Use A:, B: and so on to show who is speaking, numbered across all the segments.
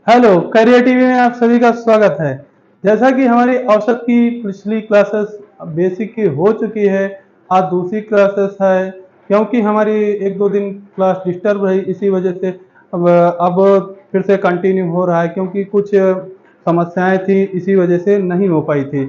A: Hello, career TV में आप सभी का स्वागत है। जैसा कि हमारी औसत की पिछली क्लासेस बेसिक की हो चुकी है, आज दूसरी क्लासेस है। क्योंकि हमारी एक दो दिन क्लास डिस्टर्ब रही, इसी वजह से अब फिर से कंटिन्यू हो रहा है, क्योंकि कुछ समस्याएं थी, इसी वजह से नहीं हो पाई थी।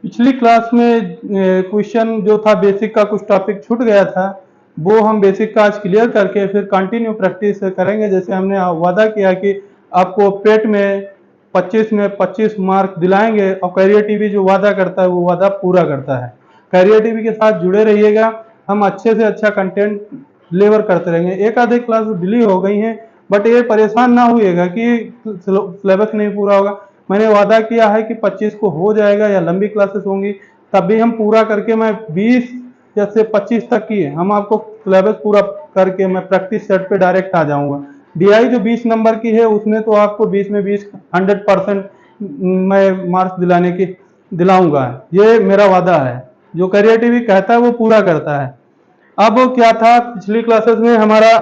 A: पिछली क्लास में क्वेश्चन जो था बेसिक का, कुछ टॉपिक छूट गया था, वो हम बेसिक का आज क्लियर करके फिर कंटिन्यू प्रैक्टिस करेंगे। जैसे हमने वादा किया कि आपको पेट में 25 मार्क दिलाएंगे, और करियर टीवी जो वादा करता है वो वादा पूरा करता है। करियर टीवी के साथ जुड़े रहिएगा, हम अच्छे से अच्छा कंटेंट डिलीवर करते रहेंगे। एक आधे क्लास डिले हो गई हैं, बट ये परेशान ना होइएगा कि सिलेबस नहीं पूरा होगा। मैंने वादा किया है कि 25 को हो जाएगा, या लंबी क्लासेस होंगी तब भी हम पूरा करके, मैं 20 या से 25 तक की हम आपको सिलेबस पूरा करके मैं प्रैक्टिस सेट पे डायरेक्ट आ जाऊंगा। डीआई जो 20 नंबर की है, उसमें तो आपको 20 में 20 100% मैं मार्क्स दिलाऊंगा। ये मेरा वादा है। जो करियर टीवी कहता है वो पूरा करता है। अब क्या था, पिछली क्लासेस में हमारा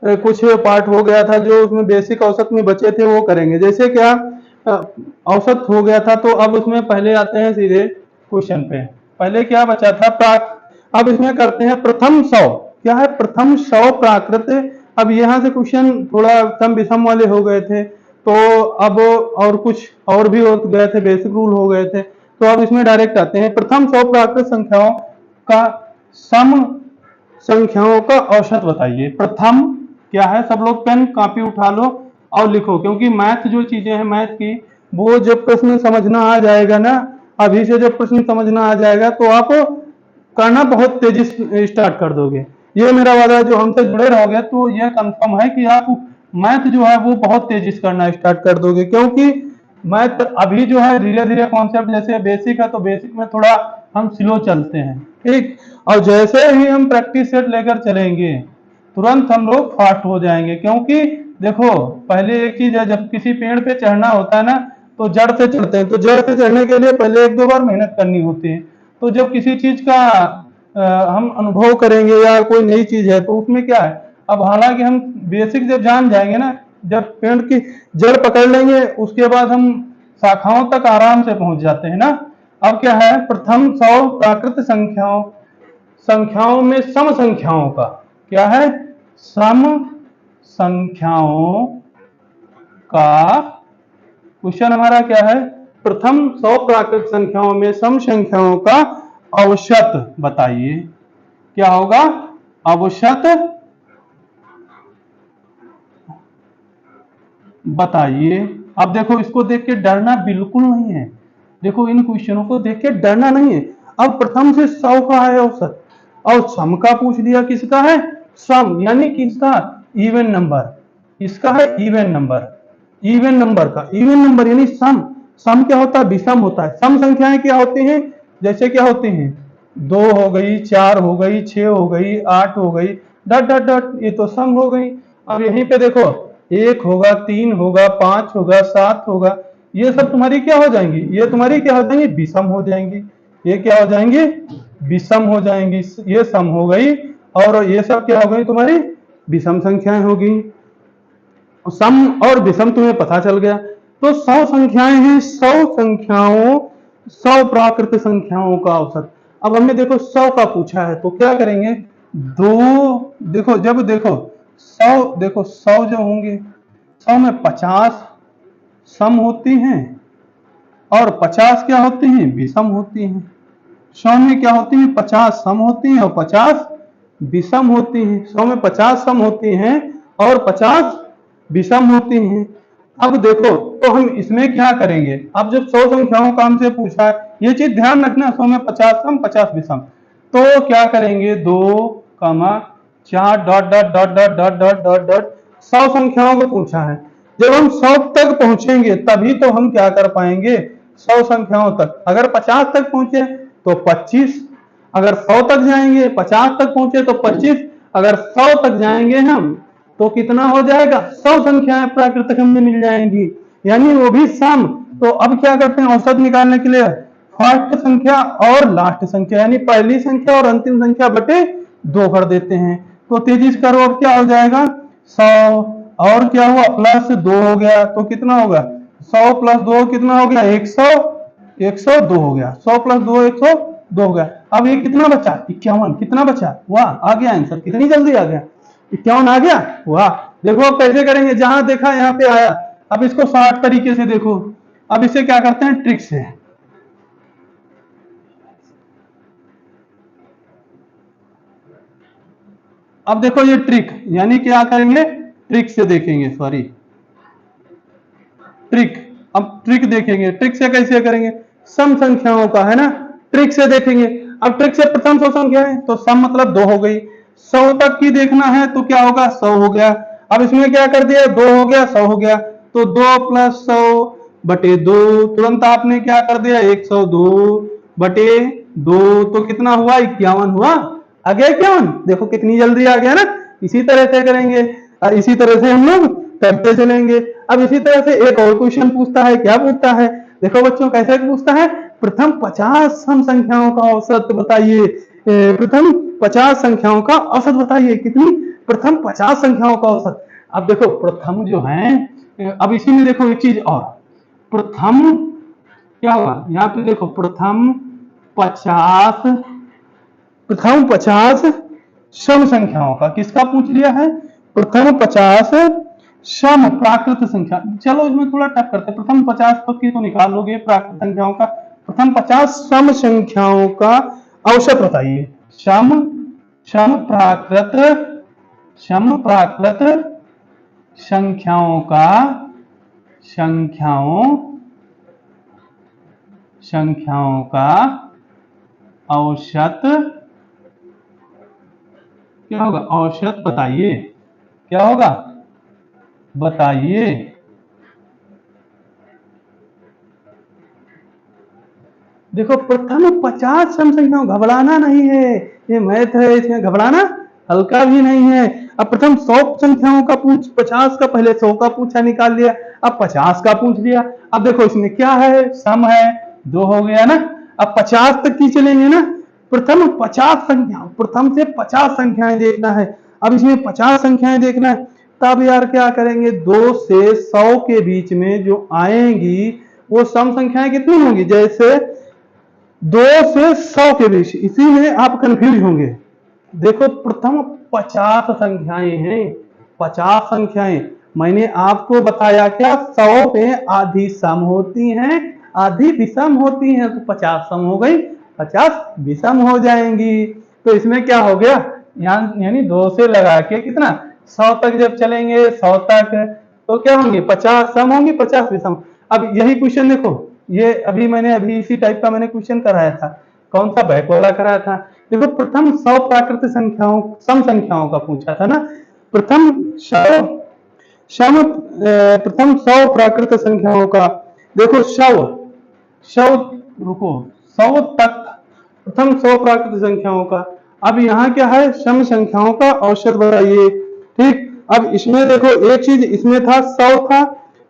A: कुछ पार्ट हो गया था, जो उसमें बेसिक औसत में बचे थे वो करेंगे। जैसे क्या, औसत हो गया था, तो अब उसमें पहले आते हैं सीधे क्वेश्चन पे। पहले क्या बचा था, प्राक। अब इसमें करते हैं प्रथम 100। क्या है, प्रथम 100 प्राकृत। अब यहाँ से क्वेश्चन थोड़ा सम विषम वाले हो गए थे, तो अब और कुछ और भी हो गए थे, बेसिक रूल हो गए थे। तो अब इसमें डायरेक्ट आते हैं, प्रथम 100 प्राकृत संख्याओं का सम संख्याओं का औसत बताइए। प्रथम क्या है, सब लोग पेन कॉपी उठा लो और लिखो, क्योंकि मैथ जो चीजें हैं मैथ की, वो जब प्रश्न समझना आ जाएगा ना, अभी से जब प्रश्न समझना आ जाएगा तो आप करना बहुत तेजी से स्टार्ट कर दोगे। ये मेरा वादा है, जो हमसे जुड़े रहोगे तो ये कंफर्म है कि आप मैथ जो है वो बहुत तेजी से करना स्टार्ट कर दोगे। क्योंकि मैथ अभी जो है धीरे धीरे कॉन्सेप्ट, जैसे बेसिक है तो बेसिक में थोड़ा हम स्लो चलते हैं, ठीक। और जैसे ही हम प्रैक्टिस सेट लेकर चलेंगे, तुरंत हम लोग फास्ट हो जाएंगे। क्योंकि देखो, पहले एक चीज है, जब किसी पेड़ पे चढ़ना होता है ना, तो जड़ से चढ़ते हैं। तो जड़ से चढ़ने के लिए पहले एक दो बार मेहनत करनी होती है। तो जब किसी चीज का हम अनुभव करेंगे या कोई नई चीज है, तो उसमें क्या है, अब हालांकि हम बेसिक जब जान जाएंगे ना, जब पेड़ की जड़ पकड़ लेंगे, उसके बाद हम शाखाओं तक आराम से पहुंच जाते हैं ना। अब क्या है, प्रथम 100 प्राकृत संख्याओं संख्याओं में सम संख्याओं का, क्या है, सम संख्याओं का क्वेश्चन हमारा क्या है, प्रथम 100 प्राकृत संख्याओं में सम संख्याओं का औसत बताइए। क्या होगा, औसत बताइए। अब देखो, इसको देख के डरना बिल्कुल नहीं है। देखो, इन क्वेश्चनों को देख के डरना नहीं है। अब प्रथम से 100 का है औसत, और सम का पूछ दिया, किसका है, सम यानी किसका, इवन नंबर। इसका है इवन नंबर, इवन नंबर का, इवन नंबर यानी सम। सम क्या होता है, विषम होता है। सम संख्याएं क्या होती हैं, जैसे क्या होती हैं, 2 हो गई, 4 हो गई, 6 हो गई, 8 हो गई, डट डट डट, ये तो सम हो गई। अब यहीं पे देखो, 1 होगा, 3 होगा, 5 होगा, 7 होगा, ये सब तुम्हारी क्या हो जाएंगी, ये तुम्हारी क्या हो जाएंगी, विषम हो जाएंगी। ये क्या हो जाएंगी, विषम हो जाएंगी। ये सम हो गई, और ये सब क्या हो गई, तुम्हारी विषम संख्याएं होगी। सम और विषम तुम्हें पता चल गया। तो 100 संख्याएं हैं, 100 संख्याओं, 100 प्राकृत संख्याओं का औसत। अब हमने देखो 100 का पूछा है, तो क्या करेंगे, दो, देखो जब देखो 100, देखो 100 जो होंगे, 100 में 50 सम होती हैं, और 50 क्या होती हैं, विषम होती हैं। 100 में क्या होती हैं, 50 सम होती हैं और 50 विषम होती हैं। 100 में 50 सम होती हैं और 50 विषम होती हैं। अब देखो, तो हम इसमें क्या करेंगे, अब जब 100 संख्याओं का हमसे पूछा है, ये चीज ध्यान रखना, 100 में 50 सम 50 विषम। तो क्या करेंगे, 2, 4 dot dot dot dot dot dot dot dot 100 संख्याओं को पूछा है। जब हम 100 तक पहुंचेंगे तभी तो हम क्या कर पाएंगे, 100 संख्याओं तक। अगर 50 तक पहुंचे तो 25, अगर 100 तक जाएंगे, 50 तक पहुंचे तो 25, अगर 100 तक जाएंगे हम तो कितना हो जाएगा, 100 संख्याएं प्राकृतिक में मिल जाएंगी, यानी वो भी सम। तो अब क्या करते हैं, औसत निकालने के लिए फर्स्ट संख्या और लास्ट संख्या, यानी पहली संख्या और अंतिम संख्या बटे 2 कर देते हैं। तो तेजी से करो, अब क्या हो जाएगा, 100 और क्या हुआ प्लस 2 हो गया तो कितना होगा 100 प्लस 2 कितना हो गया 100, 102 हो गया 100 प्लस 2 102 हो गया। अब ये कितना बचा 51, कितना बचा वाह आ गया आंसर, कितनी जल्दी आ गया 51 आ गया वाह। देखो अब कैसे करेंगे, जहां देखा यहाँ पे आया। अब इसको शॉर्ट तरीके से देखो, अब इसे क्या करते हैं ट्रिक से। अब देखो ये ट्रिक यानी क्या करेंगे ट्रिक से देखेंगे, सॉरी ट्रिक। अब ट्रिक देखेंगे, ट्रिक से कैसे करेंगे, सम संख्याओं का है ना, ट्रिक से देखेंगे। अब ट्रिक से प्रथम 100 संख्या है तो सम मतलब 2 हो गई, 100 तक की देखना है तो क्या होगा 100 हो गया। अब इसमें क्या कर दिया 2 हो गया 100 हो गया तो 2 प्लस 100 बटे 2, तुरंत आपने क्या कर दिया 102 बटे 2 तो कितना हुआ 51 हुआ। आ गया 51, देखो कितनी जल्दी आ गया ना। इसी तरह से करेंगे और इसी तरह से हम लोग करते चलेंगे। अब इसी तरह से एक और क्वेश्चन पूछता है, क्या पूछता है देखो बच्चों कैसे पूछता है, प्रथम 50 सम संख्याओं का औसत बताइए। प्रथम 50 संख्याओं का औसत बताइए, कितनी प्रथम 50 संख्याओं का औसत। अब देखो प्रथम जो है, अब इसी में देखो एक चीज और, प्रथम क्या हुआ यहाँ पे देखो प्रथम 50, प्रथम 50 सम संख्याओं का किसका पूछ लिया है, प्रथम 50 सम प्राकृत संख्या। चलो इसमें थोड़ा टफ करते हैं, प्रथम 50 तक की तो निकाल लोगे प्राकृत संख्याओं का, प्रथम 50 सम संख्याओं का औसत बताइए। सम सम प्राकृत सम प्राकृत संख्याओं का संख्याओं का औसत क्या होगा, औसत बताइए, क्या होगा बताइए। देखो प्रथम 50 सम संख्याओं, घबराना नहीं है, ये मैथ है इसमें घबराना हल्का भी नहीं है। अब प्रथम 100 संख्याओं का पूछ, 50 का पहले 100 का पूछा निकाल लिया, अब 50 का पूछ लिया। अब देखो इसमें क्या है सम है 2 हो गया ना। अब 50 तक की चलेंगे ना, प्रथम 50 संख्या, प्रथम से 50 संख्याएं देखना है। अब इसमें 50 संख्याएं देखना है, तब यार क्या करेंगे 2 से 100 के बीच में जो आएंगी वो सम संख्याएं कितनी होंगी, जैसे 2 से 100 के बीच, इसी में आप कंफ्यूज होंगे। देखो प्रथम 50 संख्याएं हैं, 50 संख्याएं, मैंने आपको बताया क्या 100 में आधी सम होती हैं आधी विषम होती हैं, तो 50 सम हो गई 50 विषम हो जाएंगी। तो इसमें क्या हो गया यानी 2 से लगा के कितना 100 तक जब चलेंगे 100 तक तो क्या होंगे 50 सम होंगी 50 विषम। अब यही क्वेश्चन देखो, ये अभी इसी टाइप का मैंने क्वेश्चन कराया था, कौन सा बैक वाला कराया था। देखो प्रथम 100 प्राकृत संख्याओं सम संख्याओं का पूछा था ना, प्रथम 100 प्रथम 100 प्राकृत संख्याओं का। देखो 100 रुको 100 तक प्रथम 100 प्राकृत संख्याओं का। अब यहाँ क्या है सम संख्याओं का औसत बताइए, ठीक। अब इसमें देखो एक चीज, इसमें था 100 था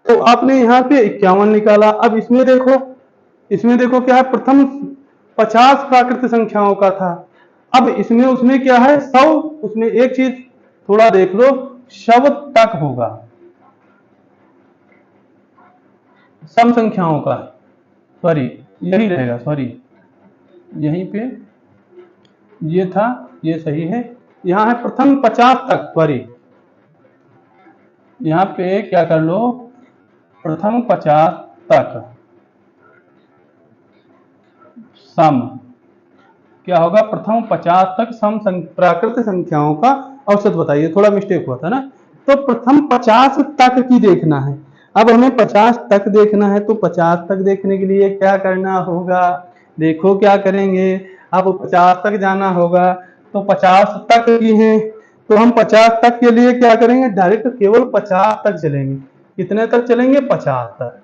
A: तो आपने यहाँ पे 51 निकाला। अब इसमें देखो क्या है प्रथम 50 प्राकृत संख्याओं का था। अब इसमें उसमें क्या है 100, उसमें एक चीज थोड़ा देख लो, शव तक होगा सम संख्याओं का, सॉरी यही रहेगा, सॉरी यहीं पे ये था, ये सही है, यहां है प्रथम 50 तक, सॉरी यहां पे क्या कर लो प्रथम 50 तक सम क्या होगा, प्रथम 50 तक सम प्राकृत संख्याओं का औसत बताइए। थोड़ा मिस्टेक हुआ था ना, तो प्रथम 50 तक की देखना है। अब हमें 50 तक देखना है तो 50 तक देखने के लिए क्या करना होगा, देखो क्या करेंगे। अब 50 तक जाना होगा तो 50 तक की है तो हम 50 तक के लिए क्या करेंगे, डायरेक्ट केवल 50 तक चलेंगे। कितने तक चलेंगे 50 तक,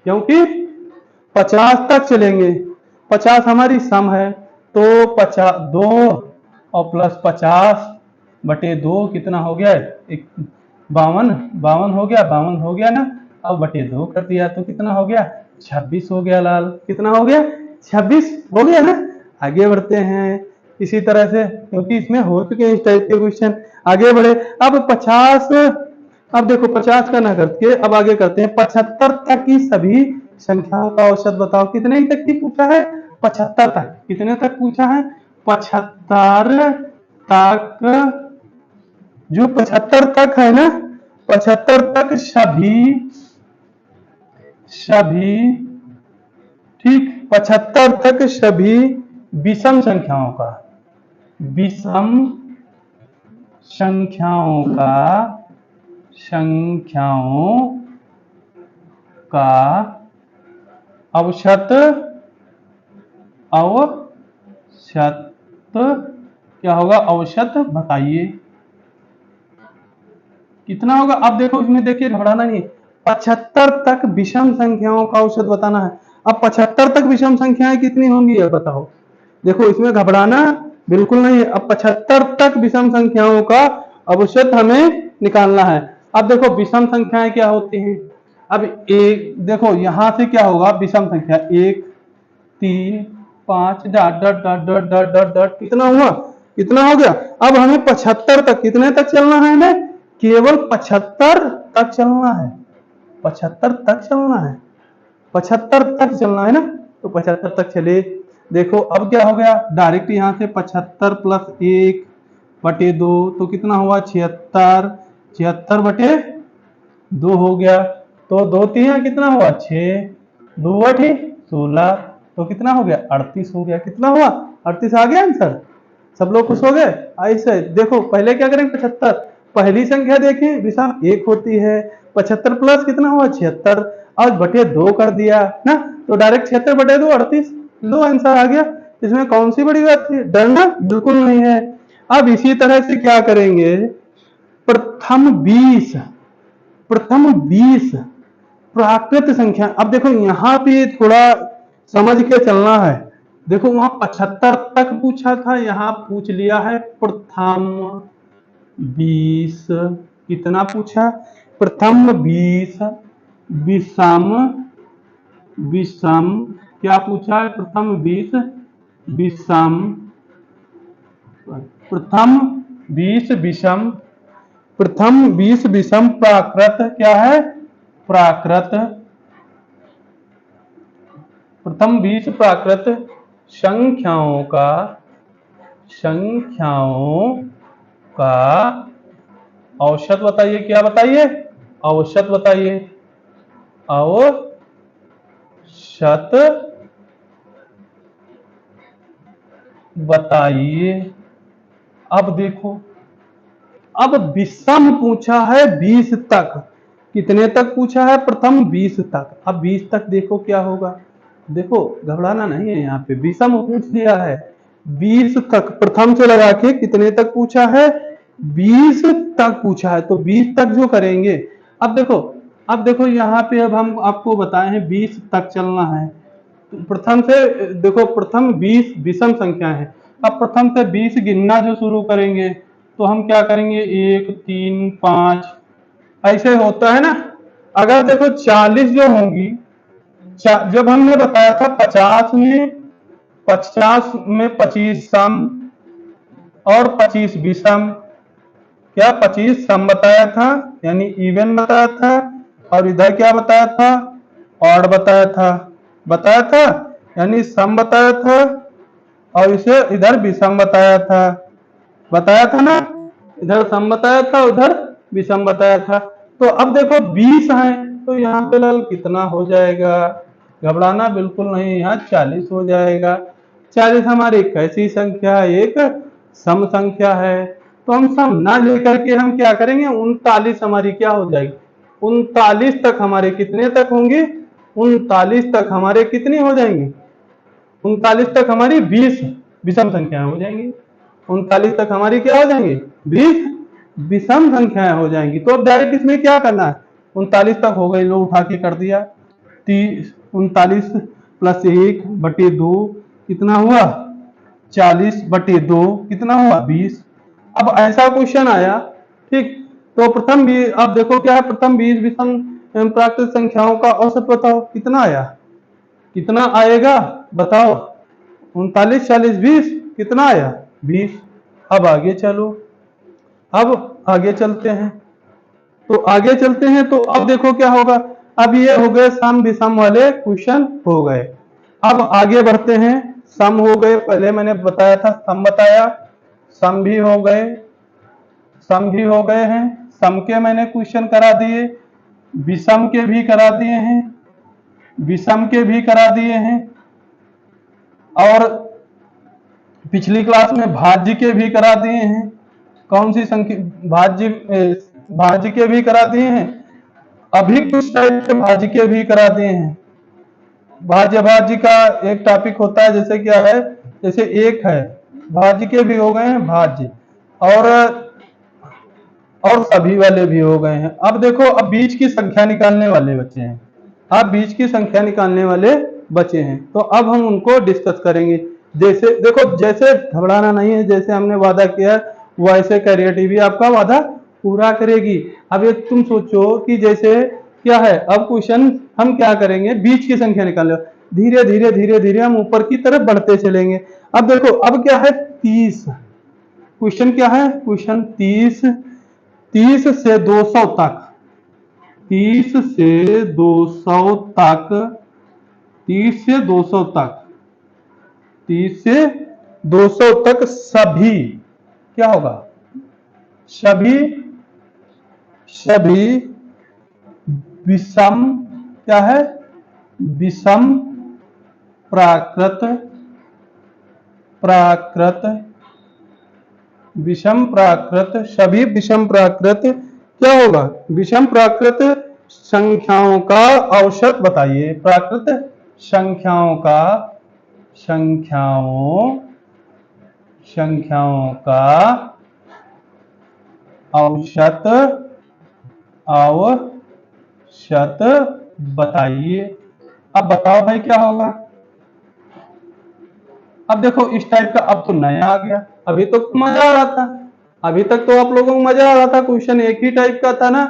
A: क्योंकि 50 तक चलेंगे, 50 हमारी सम है तो 50 2 और प्लस 50 बटे 2 कितना हो गया 52 52 हो गया ना। अब बटे 2 कर दिया तो कितना हो गया 26 हो गया लाल, कितना हो गया 26 हो गया ना। आगे बढ़ते हैं इसी तरह से, क्योंकि इसमें हो चुके हैं इस टाइप के क्वेश्चन, आगे बढ़े। अब 50 अब देखो 50 का ना करके अब आगे करते हैं 75 तक की सभी संख्याओं का औसत बताओ। कितने तक की पूछा है? 75 तक। कितने तक पूछा है? 75 तक। जो 75 तक है ना, 75 तक सभी सभी ठीक 75 तक सभी विषम संख्याओं का, विषम संख्याओं का संख्याओं का औसत औसत क्या होगा? औसत बताइए कितना होगा। अब देखो इसमें देखिए घबराना नहीं, 75 तक विषम संख्याओं का औसत बताना है। अब 75 तक विषम संख्याएं कितनी होंगी ये बताओ। देखो इसमें घबराना बिल्कुल नहीं है। अब 75 तक विषम संख्याओं का औसत हमें निकालना है। अब देखो विषम संख्याएं क्या होती हैं। अब एक देखो यहां से क्या होगा, विषम संख्या 1 3 5 dot dot dot dot dot dot dot कितना हुआ, कितना हो गया। अब हमें 75 तक, कितने तक चलना है हमें? केवल 75 तक चलना है। 75 तक चलना है, 75 तक चलना है ना, तो 75 तक चले। देखो अब क्या हो गया, डायरेक्ट यहां से 75 प्लस 1 बटे 2 तो कितना हुआ 76, 76 बटे 2 हो गया। तो 2 3 कितना हुआ 6, 2 बटे 16 तो कितना हो गया 38 हो गया। कितना हुआ 38 आ गया आंसर। सब लोग खुश हो गए। ऐसे देखो पहले क्या करेंगे 75 पहली संख्या देखें विषम 1 होती है, 75 प्लस कितना हुआ 76 और बटे 2 कर दिया ना, तो डायरेक्ट 76 बटे 2 38 लो आंसर आ गया। इसमें कौन सी बड़ी बात थी, डरना बिल्कुल नहीं है। अब इसी तरह से क्या करेंगे, प्रथम 20 प्रथम 20 प्राकृत संख्या। अब देखो यहां पे थोड़ा समझ के चलना है। देखो वहां 75 तक पूछा था, यहां पूछ लिया है प्रथम 20 कितना पूछा, प्रथम 20 विषम विषम क्या पूछा है, प्रथम 20 विषम, प्रथम 20 विषम, प्रथम 20 विषम प्राकृत क्या है, प्राकृत, प्रथम 20 प्राकृत संख्याओं का औसत बताइए। क्या बताइए, औसत बताइए, औसत बताइए। अब देखो अब विषम पूछा है 20 तक, कितने तक पूछा है, प्रथम 20 तक। अब 20 तक देखो क्या होगा, देखो घबराना नहीं है, यहाँ पे विषम पूछ दिया है 20 तक, प्रथम से लगा के कितने तक पूछा है 20 तक पूछा है, तो 20 तक जो करेंगे। अब देखो यहाँ पे अब हम आपको बताए हैं 20 तक चलना है। तो प्रथम से देखो प्रथम 20 विषम संख्या है। अब प्रथम से 20 गिनना जो शुरू करेंगे तो हम क्या करेंगे 1 3 5 ऐसे होता है ना। अगर देखो 40 जो होंगी, जब हमने बताया था 50 में 25 सम और 25 विषम, क्या 25 सम बताया था यानी इवन बताया था, और इधर क्या बताया था, ऑड बताया था यानी सम बताया था, और इसे इधर विषम बताया था ना, इधर सम बताया था उधर विषम बताया था। तो अब देखो 20 है तो यहाँ पे लाल कितना हो जाएगा, घबराना बिल्कुल नहीं, यहाँ 40 हो जाएगा। 40 हमारी कैसी संख्या है, एक सम संख्या है। तो हम सम ना लेकर के हम क्या करेंगे 39 हमारी क्या हो जाएगी, 39 तक हमारे कितने तक होंगे, 39 तक हमारे कितनी हो जाएंगी, 39 तक हमारी 20 विषम संख्याएं हो जाएंगी। 39 तक हमारी क्या हो जाएंगी 20 विषम संख्याएं हो जाएंगी। तो अब डायरेक्ट इसमें क्या करना है, 39 तक हो गई, लो उठा के कर दिया, 39 प्लस 1 बटे 2 कितना हुआ 40 बटे 2 कितना हुआ 20। अब ऐसा क्वेश्चन आया ठीक, तो प्रथम भी अब देखो क्या है, प्रथम 20 विषम प्राकृत संख्याओं का औसत बताओ कितना आया, कितना आएगा बताओ, 39 40 20 कितना आया 20। अब आगे चलो, अब आगे चलते हैं। तो आगे चलते हैं। तो अब देखो क्या होगा, अब ये हो गए सम विषम वाले क्वेश्चन हो गए। अब आगे बढ़ते हैं। सम हो गए, पहले मैंने बताया था सम बताया, सम भी हो गए, सम भी हो गए हैं, सम के मैंने क्वेश्चन करा दिए, विषम के भी करा दिए हैं, विषम के भी करा दिए हैं, और पिछली क्लास में भाज्य के भी करा दिए हैं। कौन सी संख्या भाज्य के भी करा दिए हैं। अभी कुछ टाइप के भाज्य के भी करा दिए हैं। भाज्य का एक टॉपिक होता है, जैसे क्या है, जैसे एक है, भाज्य के भी हो गए हैं भाज्य, और सभी वाले भी हो गए हैं। अब देखो, अब बीच की संख्या निकालने वाले बचे हैं। अब बीच की संख्या निकालने वाले बचे हैं, तो अब हम उनको डिस्कस करेंगे। जैसे देखो, जैसे घबराना नहीं है, जैसे हमने वादा किया वैसे क्रिएटिव भी आपका वादा पूरा करेगी। अब ये तुम सोचो कि जैसे क्या है, अब क्वेश्चन हम क्या करेंगे, बीच की संख्या निकाले, धीरे धीरे धीरे धीरे हम ऊपर की तरफ बढ़ते चलेंगे। अब देखो, अब क्या है, 30 क्वेश्चन, क्या है क्वेश्चन, 30 से 200 तक, 30 से 200 तक, 30 से 200 तक, 30 से 200 तक सभी, क्या होगा, सभी सभी विषम, क्या है, विषम प्राकृत, विषम प्राकृत, सभी विषम प्राकृत, क्या होगा, विषम प्राकृत संख्याओं का औसत बताइए। प्राकृत संख्याओं का, संख्याओं का औसत बताइए। अब बताओ भाई क्या होगा। अब देखो, इस टाइप का अब तो नया आ गया, अभी तो मजा आ रहा था, अभी तक तो आप लोगों को मजा आ रहा था, क्वेश्चन एक ही टाइप का था ना।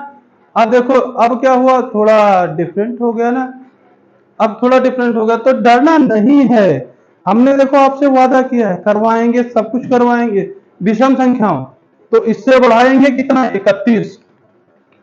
A: अब देखो, अब क्या हुआ, थोड़ा डिफरेंट हो गया ना। अब थोड़ा डिफरेंट हो गया, तो डरना नहीं है। हमने देखो आपसे वादा किया है, करवाएंगे, सब कुछ करवाएंगे। विषम संख्याओं, तो इससे बढ़ाएंगे कितना, 31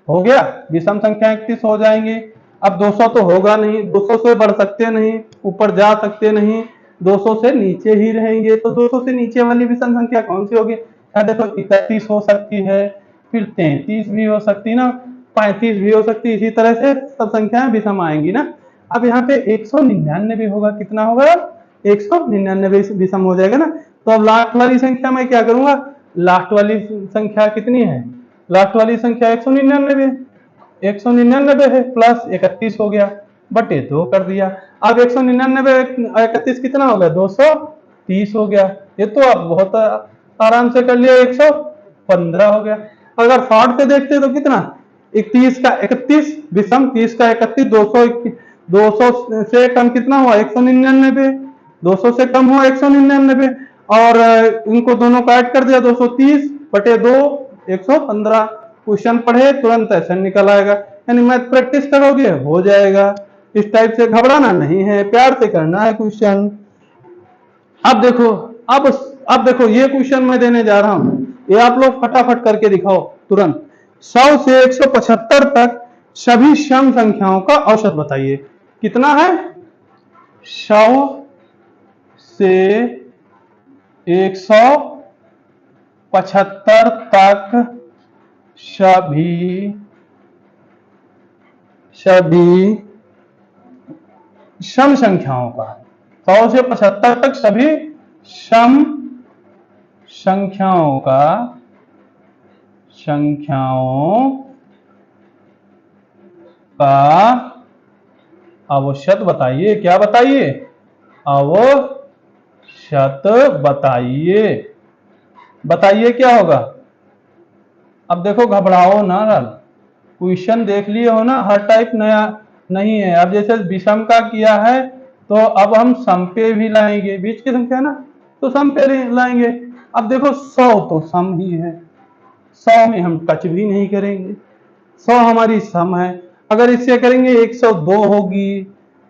A: हो गया, विषम संख्या 31 हो जाएंगे। अब 200 तो होगा नहीं, 200 से बढ़ सकते नहीं, ऊपर जा सकते नहीं, 200 से नीचे ही रहेंगे। तो 200 से नीचे वाली विषम संख्या कौन सी होगी, देखो 31 हो सकती है, फिर 33 भी हो सकती है ना, 35 भी हो सकती है, इसी तरह से सब संख्याएं विषम आएंगी ना। अब यहाँ पे 199 होगा, कितना होगा, 199 विषम हो जाएगा ना। तो अब लास्ट वाली संख्या मैं क्या करूंगा, लास्ट वाली संख्या कितनी है, लास्ट वाली संख्या 199, 199 है, प्लस 31 हो गया, बटे 2 कर दिया। अब 199 31 कितना हो गया, 230 हो गया। ये तो आप बहुत आराम से कर लिया, 115 हो गया। अगर शॉर्ट पे देखते तो कितना, 31 का 31 विषम, 30 का 31, 200 से कम कितना हुआ, 199, 200 से कम हुआ 199, और इनको दोनों का ऐड कर दिया, 230 बटे 2, 115। क्वेश्चन पढ़े तुरंत ऐसा निकल आएगा, यानी मैथ प्रैक्टिस करोगे हो जाएगा। इस टाइप से घबराना नहीं है, प्यार से करना है क्वेश्चन। अब देखो, अब देखो, ये क्वेश्चन मैं देने जा रहा हूं, ये आप लोग फटाफट करके दिखाओ तुरंत। 100 से 175 तक सभी सम संख्याओं का औसत बताइए। कितना है, 100 से 175 तक सभी सम संख्याओं का, 100 से 75 तक सभी सम संख्याओं का औसत बताइए। क्या बताइए, औसत बताइए। बताइए क्या होगा। अब देखो, घबराओ ना, क्वेश्चन देख लिए हो ना, हर टाइप नया नहीं है। अब जैसे विषम का किया है, तो अब हम सम पे भी लाएंगे, बीच की संख्या ना, तो सम पे लाएंगे। अब देखो, 100 तो सम ही है, 100 में हम टच भी नहीं करेंगे, 100 हमारी सम है। अगर इससे करेंगे 102 होगी,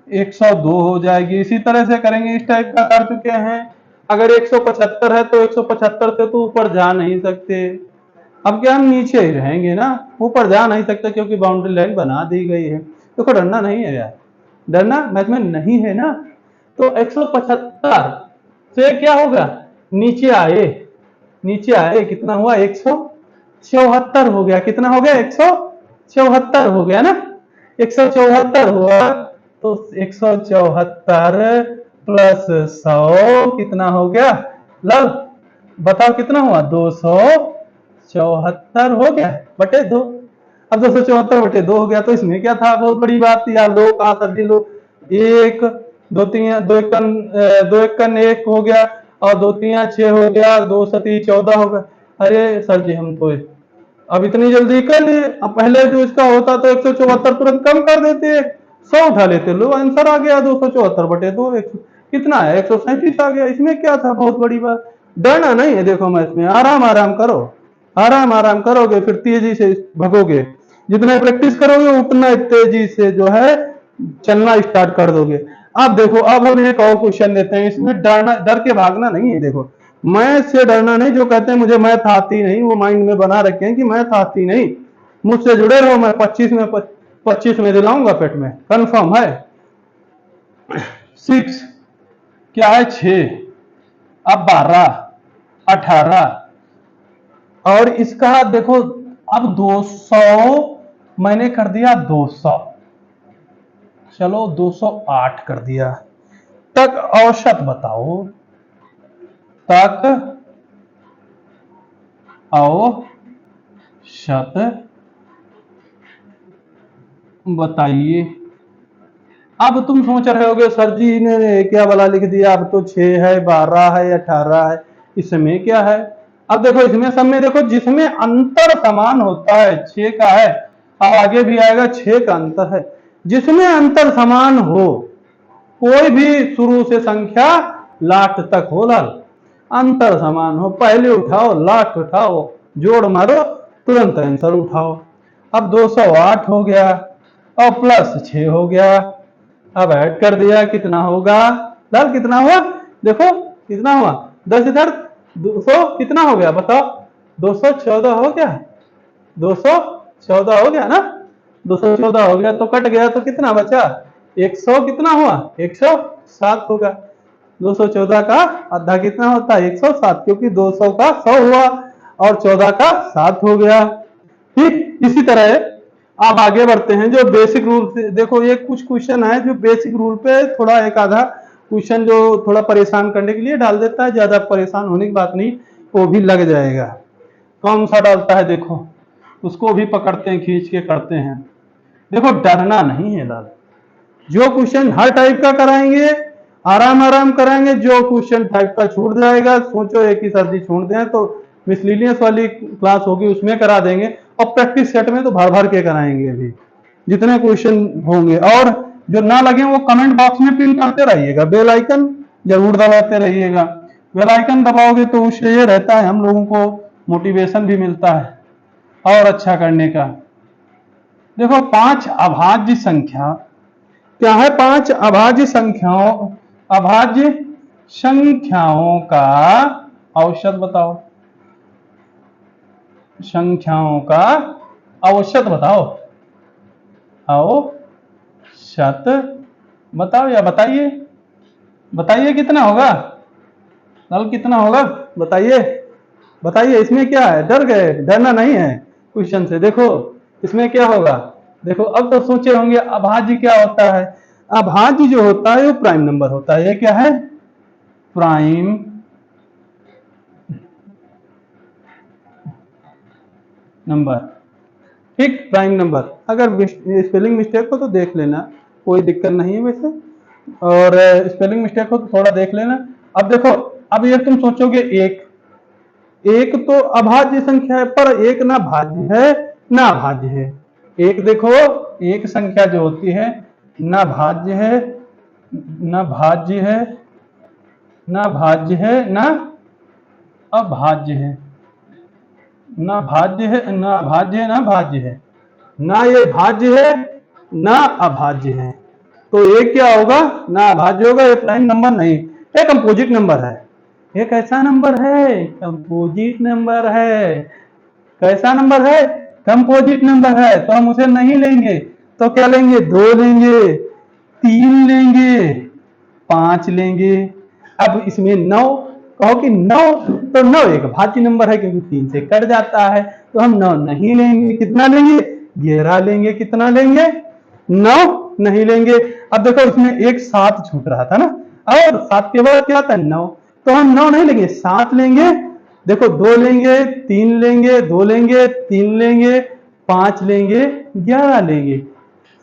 A: 102 हो जाएगी, इसी तरह से करेंगे, इस टाइप का कर चुके हैं। अगर 175 है तो 175 से तो ऊपर जा नहीं सकते। अब क्या हम नीचे ही रहेंगे ना, ऊपर जा नहीं सकते क्योंकि बाउंड्री लाइन बना दी गई है। देखो डरना नहीं है यार, डरना मैथ में नहीं है ना। तो 175 से क्या होगा, नीचे आए, नीचे आए, कितना हुआ 174 हो गया, कितना हो गया 174 हो गया ना, 174 हुआ। तो 174 प्लस 100 कितना हो गया, लव बताओ कितना हुआ, 274 हो गया बटे 2। अब 274/2 हो गया, तो इसमें क्या था, बहुत बड़ी बात थी यार, लो कहा सब्जी लो, एक दो तीन, दो एकन एक हो गया, और दो तीन 6 हो गया, 2 7 14 हो गया। अरे सर जी हम तो अब इतनी जल्दी कर लिए, अब पहले जो इसका होता तो 174 तुरंत कम कर देते, 100 उठा लेते, लो आंसर आ गया 274/2, कितना है 137 आ गया। इसमें क्या था बहुत बड़ी बात, डरना नहीं है। देखो मैं इसमें आराम आराम करो, आराम आराम करोगे फिर तेजी से भगोगे, जितना प्रैक्टिस करोगे उतना तेजी से जो है चलना स्टार्ट कर दोगे। अब देखो अब हम एक और क्वेश्चन देते हैं, इसमें डरना, डर के भागना नहीं है। देखो मैथ से डरना नहीं, जो कहते हैं मुझे मैथ आती नहीं, वो माइंड में बना रखे हैं कि मैथ आती नहीं, मुझसे जुड़े रहो, मैं 25 में दिलाऊंगा पेट में, कंफर्म है। 6 क्या है 6, अब 12 18, और इसका देखो अब 200 मैंने कर दिया 200, चलो 208 कर दिया, तक औसत बताओ, तक औसत बताइए। अब तुम सोच रहे होगे सर जी ने क्या वाला लिख दिया, अब तो 6 है 12 है 18 है, इसमें क्या है। अब देखो इसमें सब में देखो जिसमें अंतर समान होता है 6 का है, अब आगे भी आएगा 6 का अंतर है, जिसमें अंतर समान हो, कोई भी शुरू से संख्या लास्ट तक हो, लाल अंतर समान हो, पहले उठाओ लास्ट उठाओ, जोड़ मारो तुरंत आंसर उठाओ। अब 208 हो गया और प्लस 6 हो गया, अब ऐड कर दिया, कितना होगा लाल, कितना हुआ, देखो कितना हुआ, 10 इधर 200 कितना हो गया बताओ, 214 हो गया, 214 हो गया ना, 214 हो गया, तो कट गया तो कितना बचा, 100 कितना हुआ 107 होगा। 214 का आधा कितना होता है 107, क्योंकि 200 का 100 हुआ और 14 का 7 हो गया। ठीक इसी तरह आप आगे बढ़ते हैं, जो बेसिक रूल से देखो, ये कुछ क्वेश्चन है जो बेसिक रूल पे थोड़ा एक आधा क्वेश्चन जो थोड़ा परेशान करने के लिए डाल देता है, ज्यादा परेशान होने की बात नहीं, वो भी लग जाएगा। कौन सा डालता है देखो, उसको भी पकड़ते हैं, खींच के करते हैं। देखो डरना नहीं है लाल, जो क्वेश्चन हर टाइप का कराएंगे आराम आराम कराएंगे, जो क्वेश्चन टाइप का छूट जाएगा, सोचो एक ही सब्जी छोड़ दें तो मिसलीनियस वाली क्लास होगी उसमें करा देंगे, और प्रैक्टिस सेट में तो भर भर के कराएंगे अभी जितने क्वेश्चन होंगे। और जो ना लगे वो कमेंट बॉक्स में पिन करते रहिएगा, बेल आइकन जरूर दबाते रहिएगा, बेल आइकन दबाओगे तो उससे ये रहता है हम लोगों को मोटिवेशन भी मिलता है और अच्छा करने का। देखो 5 अभाज्य संख्या क्या है, 5 अभाज्य संख्याओं, अभाज्य संख्याओं का औसत बताओ, संख्याओं का औसत बताओ, औसत बताओ, या बताइए, बताइए कितना होगा लाल, कितना होगा बताइए, बताइए इसमें क्या है, डर गए, डरना नहीं है क्वेश्चन से। देखो इसमें क्या होगा, देखो अब तो सोचे होंगे अभाज्य क्या होता है, अभाज्य जो होता है वो प्राइम नंबर होता है, ये क्या है प्राइम नंबर, ठीक प्राइम नंबर। अगर स्पेलिंग मिस्टेक हो तो देख लेना, कोई दिक्कत नहीं है वैसे, और स्पेलिंग मिस्टेक हो तो थोड़ा देख लेना। अब देखो अब ये तुम सोचोगे एक, एक तो अभाज्य संख्या है पर एक ना भाज्य है ना भाज्य है, एक देखो एक संख्या जो होती है ना भाज्य है, ना भाज्य है, ना भाज्य है, ना अभाज्य है, ना भाज्य है, ना भाज्य है, ना भाज्य है, ना ये भाज्य है ना अभाज्य है, तो ये क्या होगा ना अभाज्य होगा, ये प्राइम नंबर नहीं, ये कंपोजिट नंबर है। ये कैसा नंबर है, कंपोजिट नंबर है। कैसा नंबर है? कंपोजिट नंबर है, तो हम उसे नहीं लेंगे। तो क्या लेंगे? 2 लेंगे, 3 लेंगे, 5 लेंगे। अब इसमें 9, कहो कि 9, तो 9 एक भाज्य नंबर है क्योंकि 3 से कट जाता है, तो हम 9 नहीं लेंगे। कितना लेंगे? 11 लेंगे। कितना लेंगे? 9 नहीं लेंगे। अब देखो इसमें एक 7 छूट रहा था ना, और 7 के बाद क्या था? 9, तो हम 9 नहीं लेंगे, 7 लेंगे। देखो 2 लेंगे, 3 लेंगे, 2 लेंगे, 3 लेंगे, 5 लेंगे, 11 लेंगे।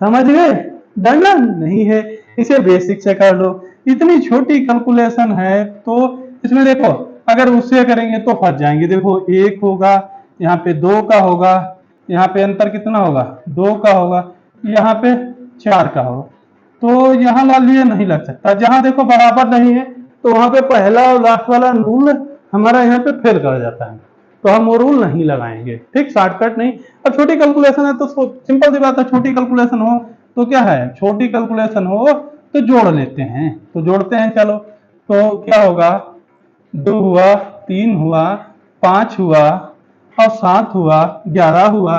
A: समझ गए? डरना नहीं है, इसे बेसिक से कर लो। इतनी छोटी कैलकुलेशन है, तो इसमें देखो अगर उससे करेंगे तो फंस जाएंगे। देखो 1 होगा, यहाँ पे 2 का होगा, यहाँ पे अंतर कितना होगा? 2 का होगा, यहाँ पे 4 का होगा, तो यहाँ ला लिए नहीं लग सकता। जहां देखो बराबर नहीं है, तो वहां पे पहला और लास्ट वाला रूल हमारा यहाँ पे फेल कर जाता है, तो हम वो रूल नहीं लगाएंगे। ठीक, शॉर्टकट नहीं। अब छोटी कैलकुलेशन है तो सिंपल सी बात है, छोटी कैलकुलेशन हो तो क्या है, छोटी कैलकुलेशन हो तो जोड़ लेते हैं, तो जोड़ते हैं। चलो, तो क्या होगा? 2 हुआ, 3 हुआ, 5 हुआ, और 7 हुआ, 11 हुआ,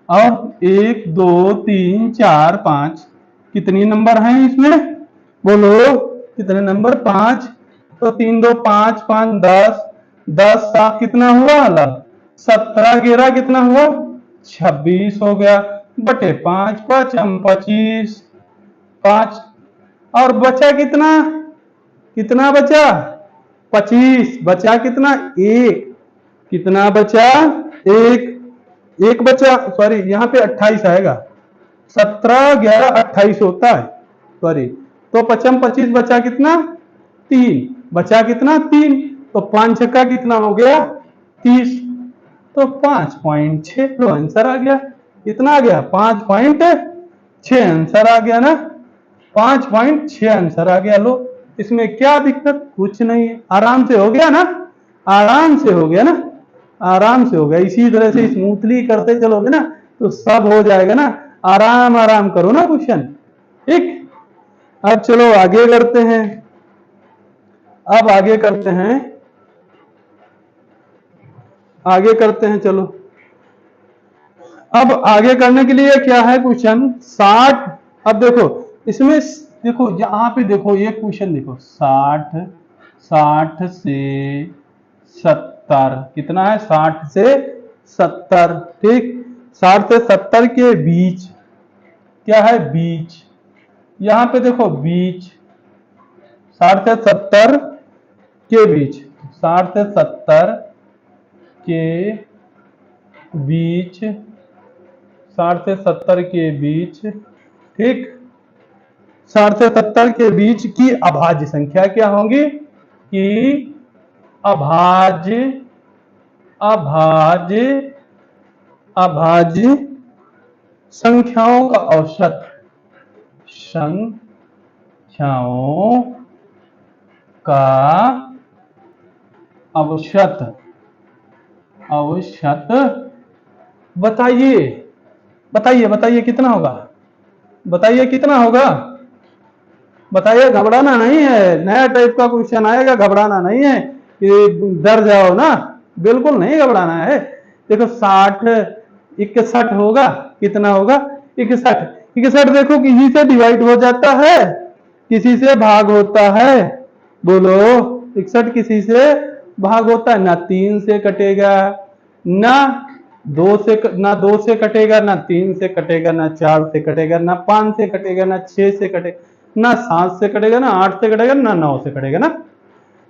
A: और 1 2 3 4 5। कितनी नंबर हैं इसमें? बोलो कितने नंबर? 5। तो 3 2 5 5 10, 10 7 कितना हुआ? अलग 17, 11 कितना हुआ? 26 हो गया, बटे 5, 5 25, 5, और बचा कितना? कितना बचा? 25। बचा कितना? 1। कितना बचा? 1। 1 बचा, सॉरी यहाँ पे 28 आएगा, 17 11 28 होता है, सॉरी। तो 25 25 बचा कितना? 3। बचा कितना? 3। तो 5 छक्का कितना हो गया? 30। तो 5.6 तो आंसर आ गया। कितना आ गया? 5.6 आंसर आ गया ना, 5.6 आंसर आ गया। लो, इसमें क्या दिक्कत? कुछ नहीं है, आराम से हो गया ना, आराम से हो गया ना, आराम से हो गया। इसी तरह से स्मूथली करते चलोगे ना तो सब हो जाएगा ना। आराम आराम करो ना क्वेश्चन। ठीक, अब चलो आगे करते हैं। अब आगे करते हैं, आगे करते हैं। चलो, अब आगे करने के लिए क्या है क्वेश्चन? 60। अब देखो इसमें, देखो यहाँ पे देखो ये क्वेश्चन देखो, 60 60 से 70 कितना है? 60 से 70। ठीक, 60 से 70 के बीच क्या है? बीच। यहाँ पे देखो बीच, 60 से 70 के बीच, 60 से 70 के बीच, 60 से 70 के बीच। ठीक, 60 से 70 के बीच की अभाज्य संख्या क्या होंगी? कि अभाज्य अभाज्य अभाज्य संख्याओं का औसत, संख्याओं का औसत, औसत बताइए, बताइए बताइए कितना होगा? बताइए कितना होगा? बताइए, घबराना नहीं है। नया टाइप का क्वेश्चन आएगा, घबराना नहीं है कि डर जाओ ना, बिल्कुल नहीं घबराना है। देखो 60 61 होगा, कितना होगा? 61। 61 देखो किसी से डिवाइड हो जाता है, किसी से भाग होता है। बोलो 61 किसी से भाग होता है? ना 3 से कटेगा, ना 2 से, ना 2 से कटेगा, ना 3 से कटेगा, ना 4 से कटेगा, ना 5 से कटेगा, ना 6 से कटेगा, ना 7 से कटेगा, ना 8 से कटेगा, ना 9 से कटेगा ना।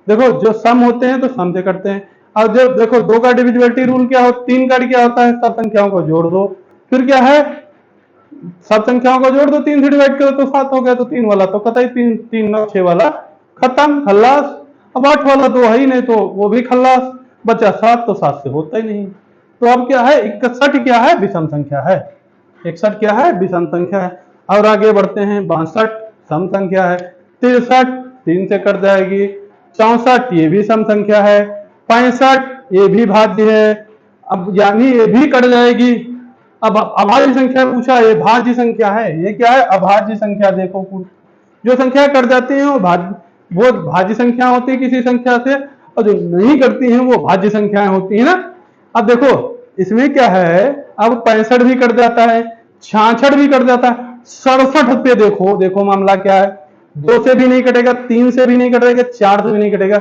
A: देखो जो सम होते हैं तो सम से करते हैं। अब जब देखो 2 का डिविजिबिलिटी रूल क्या हो, 3 का क्या होता है? सब संख्याओं को जोड़ दो। फिर क्या है? सब संख्याओं को जोड़ दो, 3 से डिवाइड करो तो 7 हो गया, तो 3 वाला तो कतई 3 3 9 6 वाला खत्म, खल्लास। अब 8 वाला तो है ही नहीं, तो वो भी खल्लास। बचा 7, तो 7 से होता ही नहीं। तो अब क्या है? 61 क्या है? विषम संख्या है। 61 क्या है? विषम संख्या है। और आगे बढ़ते हैं, 62 सम संख्या है। 63 3 से कट जाएगी। 64 ये भी सम संख्या है। 65 ये भी भाज्य है। अब यानी ये भी कट जाएगी। अब अभाज्य संख्या पूछा, ये भाज्य संख्या है। ये क्या है? अभाज्य संख्या। देखो जो संख्या कट जाती है वो भाज्य संख्या होती है किसी संख्या से, और जो नहीं करती हैं वो भाज्य संख्याएं होती है ना। अब देखो इसमें क्या है, अब 65 भी कट जाता है, 66 भी कट जाता है, 67 पे देखो, देखो मामला क्या है, 2 से भी नहीं कटेगा, 3 से भी नहीं कटेगा, 4 से भी नहीं कटेगा,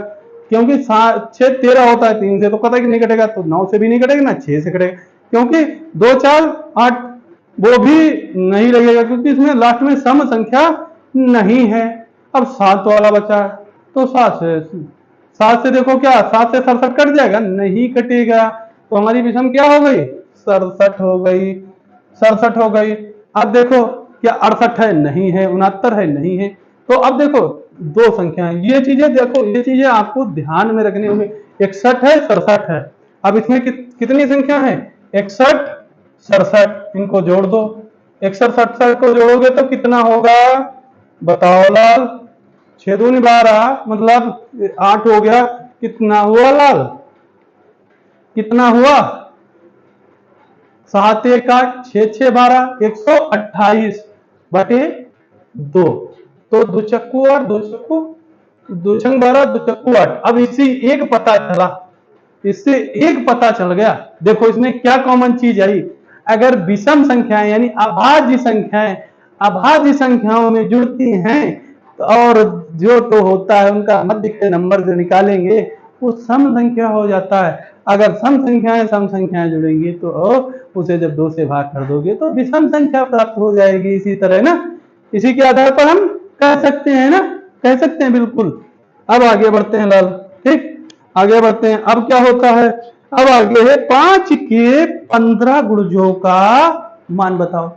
A: क्योंकि 6 13 होता है, 3 से तो पता कि नहीं कटेगा, तो 9 से भी नहीं कटेगा ना 6 से कटेगा, क्योंकि 2 4 8 वो भी नहीं लगेगा, क्योंकि इसमें लास्ट में सम संख्या नहीं है। अब 7 वाला बचा है, तो 7 से देखो क्या, 7 से 67 कट जाएगा, नहीं कटेगा, तो हमारी विषम क्या हो गई, 67 हो गई, 67 हो गई। अब देखो क्या 68 है, नहीं है, 69 है, नहीं है, तो अब देखो 2 संख्याएं, ये चीजें देखो, ये चीजें आपको ध्यान में रखनी होगी, 61 है, 67 है, अब इसमें कितनी संख्या है, 61 67, इनको जोड़ दो, 61 67 को जोड़ोगे तो कितना होगा, बताओ लाल, 6 दूनी 12, मतलब 8 हो गया, कितना हुआ लाल, कितना हुआ, 7 1 8 6 6 12, 128 बटे 2, तो 2 चक्कू 8, 2 चक्कू 2 छंग 12, 2 चक्कू 8। अब इसी एक पता चला, इससे एक पता चल गया, देखो इसमें क्या कॉमन चीज आई, अगर विषम संख्याएं यानी अभाज्य संख्याएं अभाज्य संख्याओं में जुड़ती हैं, और जो तो होता है उनका मध्य के नंबर जो निकालेंगे वो सम संख्या हो जाता है। अगर सम संख्याएं जुड़ेंगी तो उसे जब 2 से भाग कर दोगे तो विषम संख्या प्राप्त हो जाएगी। इसी तरह ना, इसी के आधार पर हम कह सकते हैं ना, कह सकते हैं बिल्कुल। अब आगे बढ़ते हैं लाल, ठीक, आगे बढ़ते हैं। अब क्या होता है, अब आगे है 5 के 15 गुणजों का मान बताओ,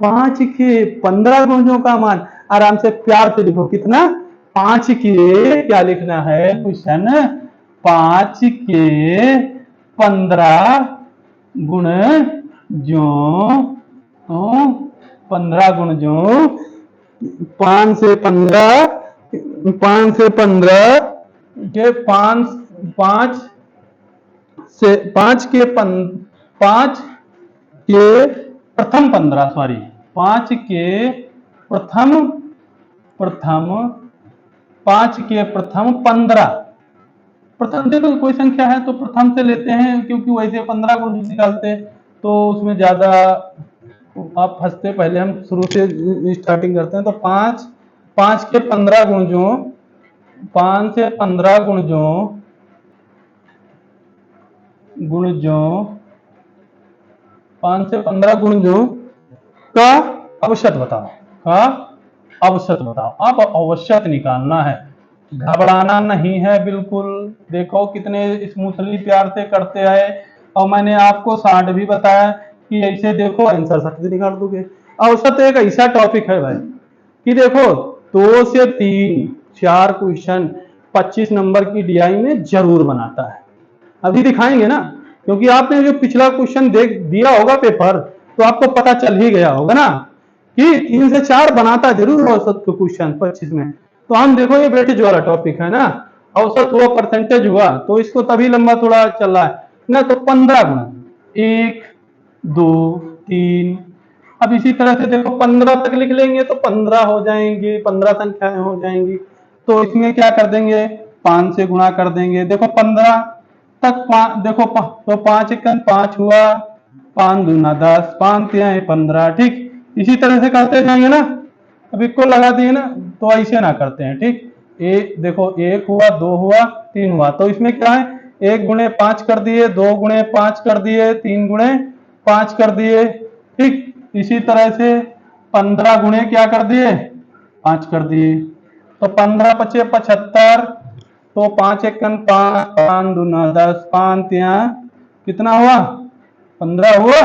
A: 5 के 15 गुणजों का मान, आराम से प्यार से लिखो, कितना, 5 के, क्या लिखना है क्वेश्चन, 5 के 15 गुण जो, 15 गुण जो, 5 से 15 के 5 से 5 के प्रथम 15, सॉरी 5 के प्रथम 15, प्रथम देखो कोई संख्या है तो प्रथम से लेते हैं, क्योंकि वैसे 15 गुण निकालते तो उसमें ज्यादा आप फंसते, पहले हम शुरू से स्टार्टिंग करते हैं। तो 5 के 15 गुणजों, 5 से 15 गुणजों 5 से 15 गुणजों का अवशत बताओ, का अवशत बताओ। अब अवशत निकालना है, घबराना नहीं है बिल्कुल। देखो कितने स्मूथली प्यार से करते आए, और मैंने आपको 60 भी बताया कि ऐसे देखो आंसर 60 निकाल दोगे। औसत एक ऐसा टॉपिक है भाई कि देखो 2 से 3 4 क्वेश्चन 25 नंबर की डीआई में जरूर बनाता है। अभी दिखाएंगे ना, क्योंकि आपने जो पिछला क्वेश्चन देख दिया होगा पेपर, तो आपको पता चल ही गया होगा ना कि 3 से 4 बनाता जरूर औसत के क्वेश्चन 25 में। तो हम देखो ये वेटेज वाला टॉपिक है ना, औसत हुआ, परसेंटेज हुआ, तो इसको तभी लंबा थोड़ा चल रहा है ना। तो 15 गुना 1 2 3, अब इसी तरह से देखो 15 तक लिख लेंगे तो 15 हो जाएंगे, 15 संख्याएं हो जाएंगी। तो इसमें क्या कर देंगे, 5 से गुणा कर देंगे। देखो 15 तक देखो तो 5 1 5 हुआ, 5 दूना 10, 5 3 15, ठीक। इसी तरह से करते जाएंगे ना। अब इसको लगा दिए ना, तो ऐसे ना करते हैं, ठीक। देखो 1 हुआ, 2 हुआ, 3 हुआ, तो इसमें क्या है, 1 गुणे 5 कर दिए, 2 गुणे 5 कर दिए, 3 गुणे 5 कर दिए, ठीक। इसी तरह से 15 गुणे क्या कर दिए, 5 कर दिए। तो 15 पचे 75, तो 5 1 5, 5 दूना 10, 5 3 कितना हुआ, 15 हुआ।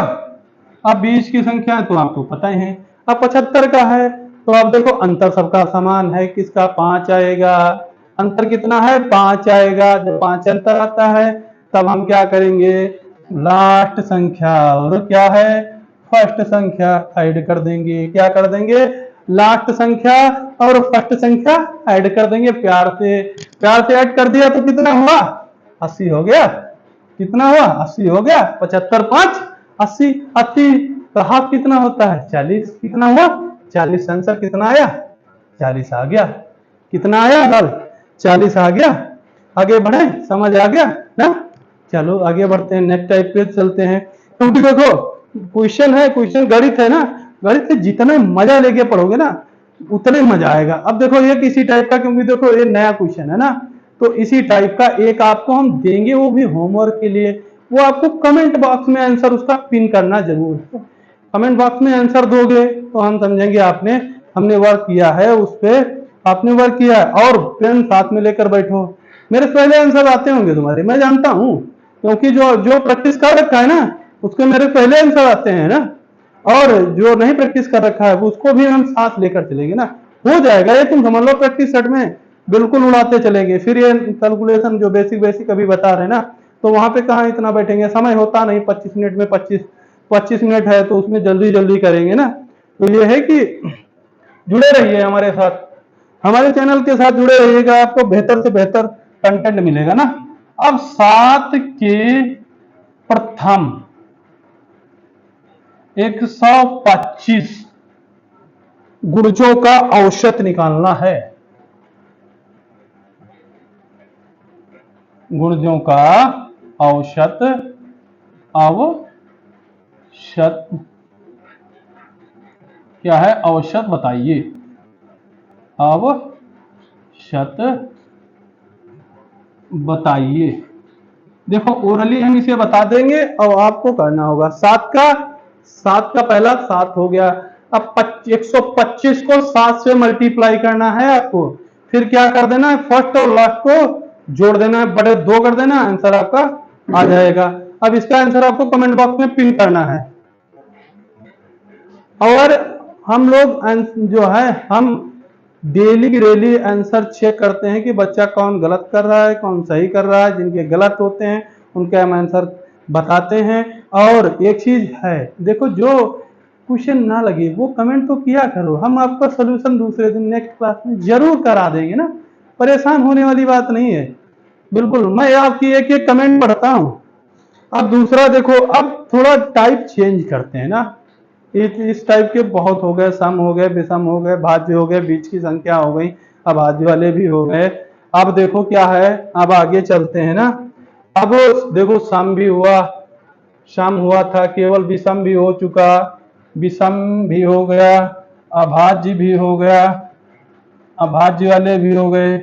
A: अब 20 की संख्या है तो आपको पता ही है। अब 75 का है, तो अब देखो अंतर सबका समान है, किसका 5 आएगा, अंतर कितना है 5 आएगा। जब 5 अंतर आता है तब हम क्या करेंगे, लास्ट संख्या और क्या है फर्स्ट संख्या ऐड कर देंगे। क्या कर देंगे, लास्ट संख्या और फर्स्ट संख्या ऐड कर देंगे। प्यार से ऐड कर दिया तो कितना हुआ, 80 हो गया। कितना हुआ, 80 हो गया। 75 5 80, 80 तो हाफ कितना होता है 40। कितना हुआ 40, आंसर कितना आया 40 आ गया। कितना आया लाल 40 आ गया। आगे बढ़े, समझ आ गया ना। चलो आगे बढ़ते हैं, नेक्स्ट टाइप पे चलते हैं। क्योंकि देखो क्वेश्चन है, क्वेश्चन गणित है ना, गणित से जितना मजा लेके पढ़ोगे ना उतना ही मजा आएगा। अब देखो ये किसी टाइप का, क्योंकि देखो ये नया क्वेश्चन है ना, तो इसी टाइप का एक आपको हम देंगे, वो भी होमवर्क के लिए। वो आपको कमेंट बॉक्स में आंसर उसका पिन करना जरूर है। कमेंट बॉक्स में आंसर दोगे तो हम समझेंगे आपने, हमने वर्क किया है उस पर, आपने वर्क किया है। और पेन साथ में लेकर बैठो, मेरे पहले आंसर आते होंगे तुम्हारे, मैं जानता हूँ, क्योंकि जो जो प्रैक्टिस कर रखा है ना उसके मेरे पहले आंसर आते हैं ना, और जो नहीं प्रैक्टिस कर रखा है उसको भी हम साथ लेकर चलेंगे ना, हो जाएगा ये, तुम समझ लो प्रैक्टिस सेट में बिल्कुल उड़ाते चलेंगे। फिर ये कैलकुलेशन जो बेसिक बेसिक अभी बता रहे हैं ना, तो वहां पे कहाँ इतना बैठेंगे, समय होता नहीं, 25 मिनट में 25 मिनट है तो उसमें जल्दी जल्दी करेंगे ना। तो ये है कि जुड़े रहिए हमारे साथ, हमारे चैनल के साथ जुड़े रहिएगा, आपको बेहतर से बेहतर कंटेंट मिलेगा ना। अब 7 के प्रथम 125 गुणजों का औसत निकालना है। गुणजों का औसत, औसत क्या है, औसत बताइए, औसत बताइए। देखो ओरली हम इसे बता देंगे और आपको करना होगा। 7 का पहला 7 हो गया। अब 125 को 7 से मल्टीप्लाई करना है आपको, फिर क्या कर देना है, फर्स्ट और लास्ट को जोड़ देना है, बटे 2 कर देना, आंसर आपका आ जाएगा। अब इसका आंसर आपको कमेंट बॉक्स में पिन करना है। और हम लोग जो है हम डेली आंसर चेक करते हैं कि बच्चा कौन गलत कर रहा है कौन सही कर रहा है, जिनके गलत होते हैं उनके हम आंसर बताते हैं। और एक चीज है, देखो जो क्वेश्चन ना लगे वो कमेंट तो किया करो, हम आपका सोल्यूशन दूसरे दिन नेक्स्ट क्लास में जरूर करा देंगे ना, परेशान होने वाली बात नहीं है। बिल्कुल मैं आपकी एक एक कमेंट पढ़ता हूँ। अब दूसरा देखो, अब थोड़ा टाइप चेंज करते हैं ना, इस टाइप के बहुत हो गए, सम हो गए, विषम हो गए, भाज्य हो गए, बीच की संख्या हो गई, अब भाज्य वाले भी हो गए। अब देखो क्या है, अब आगे चलते हैं ना। अब देखो सम भी हुआ, सम हुआ था, केवल विषम भी हो चुका, विषम भी हो गया, अभाज्य भी हो गया, अभाज्य वाले भी हो गए,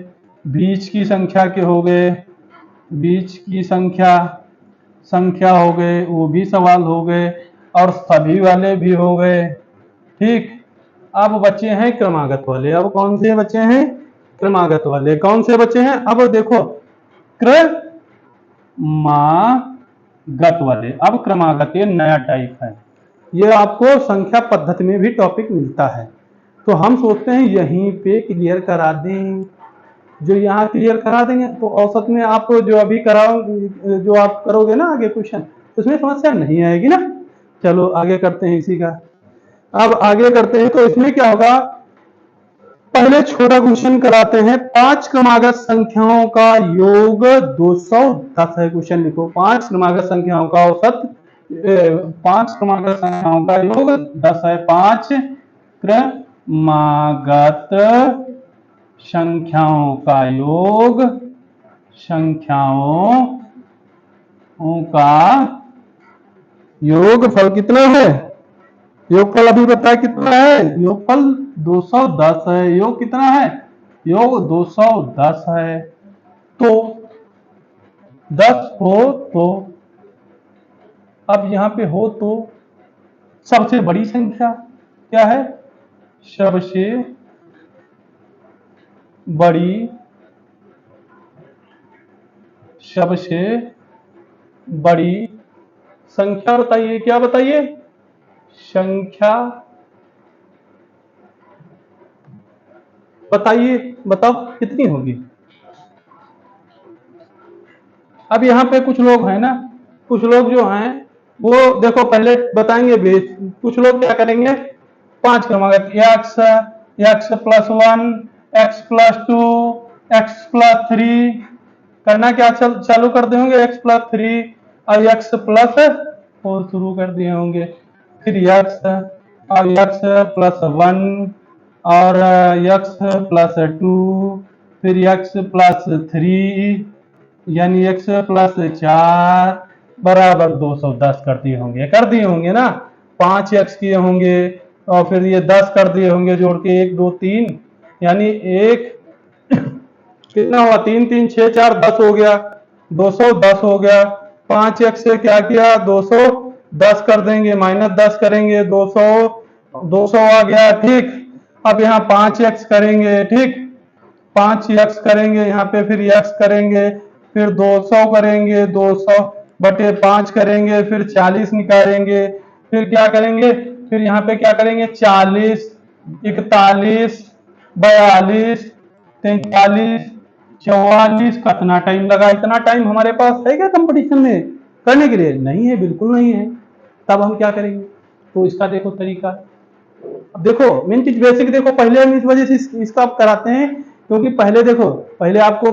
A: बीच की संख्या के हो गए, बीच की संख्या हो गए, वो भी सवाल हो गए, और सभी वाले भी हो गए। ठीक, अब बचे हैं क्रमागत वाले। अब कौन से बचे हैं, क्रमागत वाले कौन से बचे हैं, अब देखो क्रमागत वाले। अब क्रमागत ये नया टाइप है, ये आपको संख्या पद्धति में भी टॉपिक मिलता है, तो हम सोचते हैं यहीं पे क्लियर करा दें। जो यहाँ क्लियर करा देंगे तो औसत में आप जो अभी कराओ, जो आप करोगे ना आगे क्वेश्चन, उसमें समस्या नहीं आएगी ना। चलो आगे करते हैं इसी का। अब आगे करते हैं तो इसमें क्या होगा, पहले छोटा क्वेश्चन कराते हैं। 5 क्रमागत संख्याओं का योग 210 है। क्वेश्चन लिखो, 5 क्रमागत संख्याओं का औसत 5 क्रमागत संख्याओं का योग 10 है। 5 क्रमागत संख्याओं का योग, संख्याओं का योगफल कितना है, योगफल अभी बताया कितना है, योगफल 210 है। योग कितना है, योग 210 है। तो 10 हो तो, अब यहां पे हो तो सबसे बड़ी संख्या क्या है, सबसे बड़ी, सबसे बड़ी संख्या बताइए, क्या बताइए, संख्या बताइए, बताओ कितनी होगी। अब यहाँ पे कुछ लोग हैं ना, कुछ लोग जो हैं वो देखो पहले बताएंगे भी, कुछ लोग क्या करेंगे, 5 क्रमागत x plus 1, x plus 2, x plus 3 करना क्या चालू कर दिए होंगे, x प्लस 3 और x प्लस 4 शुरू कर दिए होंगे, फिर x और x प्लस 1 और x प्लस 2, फिर x प्लस 3, यानी x प्लस 4 बराबर 210 कर दिए होंगे ना। 5x किए होंगे और फिर ये 10 कर दिए होंगे जोड़ के, 1 2 3, यानी एक कितना हुआ, 3 3 6 4 10 हो गया, 210 हो गया। 5x से क्या किया, 210 कर देंगे, माइनस 10 करेंगे, 200 आ गया। ठीक, अब यहाँ 5x करेंगे। ठीक, 5x करेंगे यहाँ पे, फिर x करेंगे, फिर 200 करेंगे, 200 बटे 5 करेंगे, फिर 40 निकालेंगे, फिर क्या करेंगे, फिर यहाँ पे क्या करेंगे, 40 41 42 43 44। कितना टाइम लगा, इतना टाइम हमारे पास है क्या कंपटीशन में करने के लिए? नहीं है, बिल्कुल नहीं है। तब हम क्या करेंगे, तो इसका देखो तरीका। अब देखो मेन चीज बेसिक देखो, पहले हम इस वजह से इसका आप कराते हैं क्योंकि पहले देखो, पहले आपको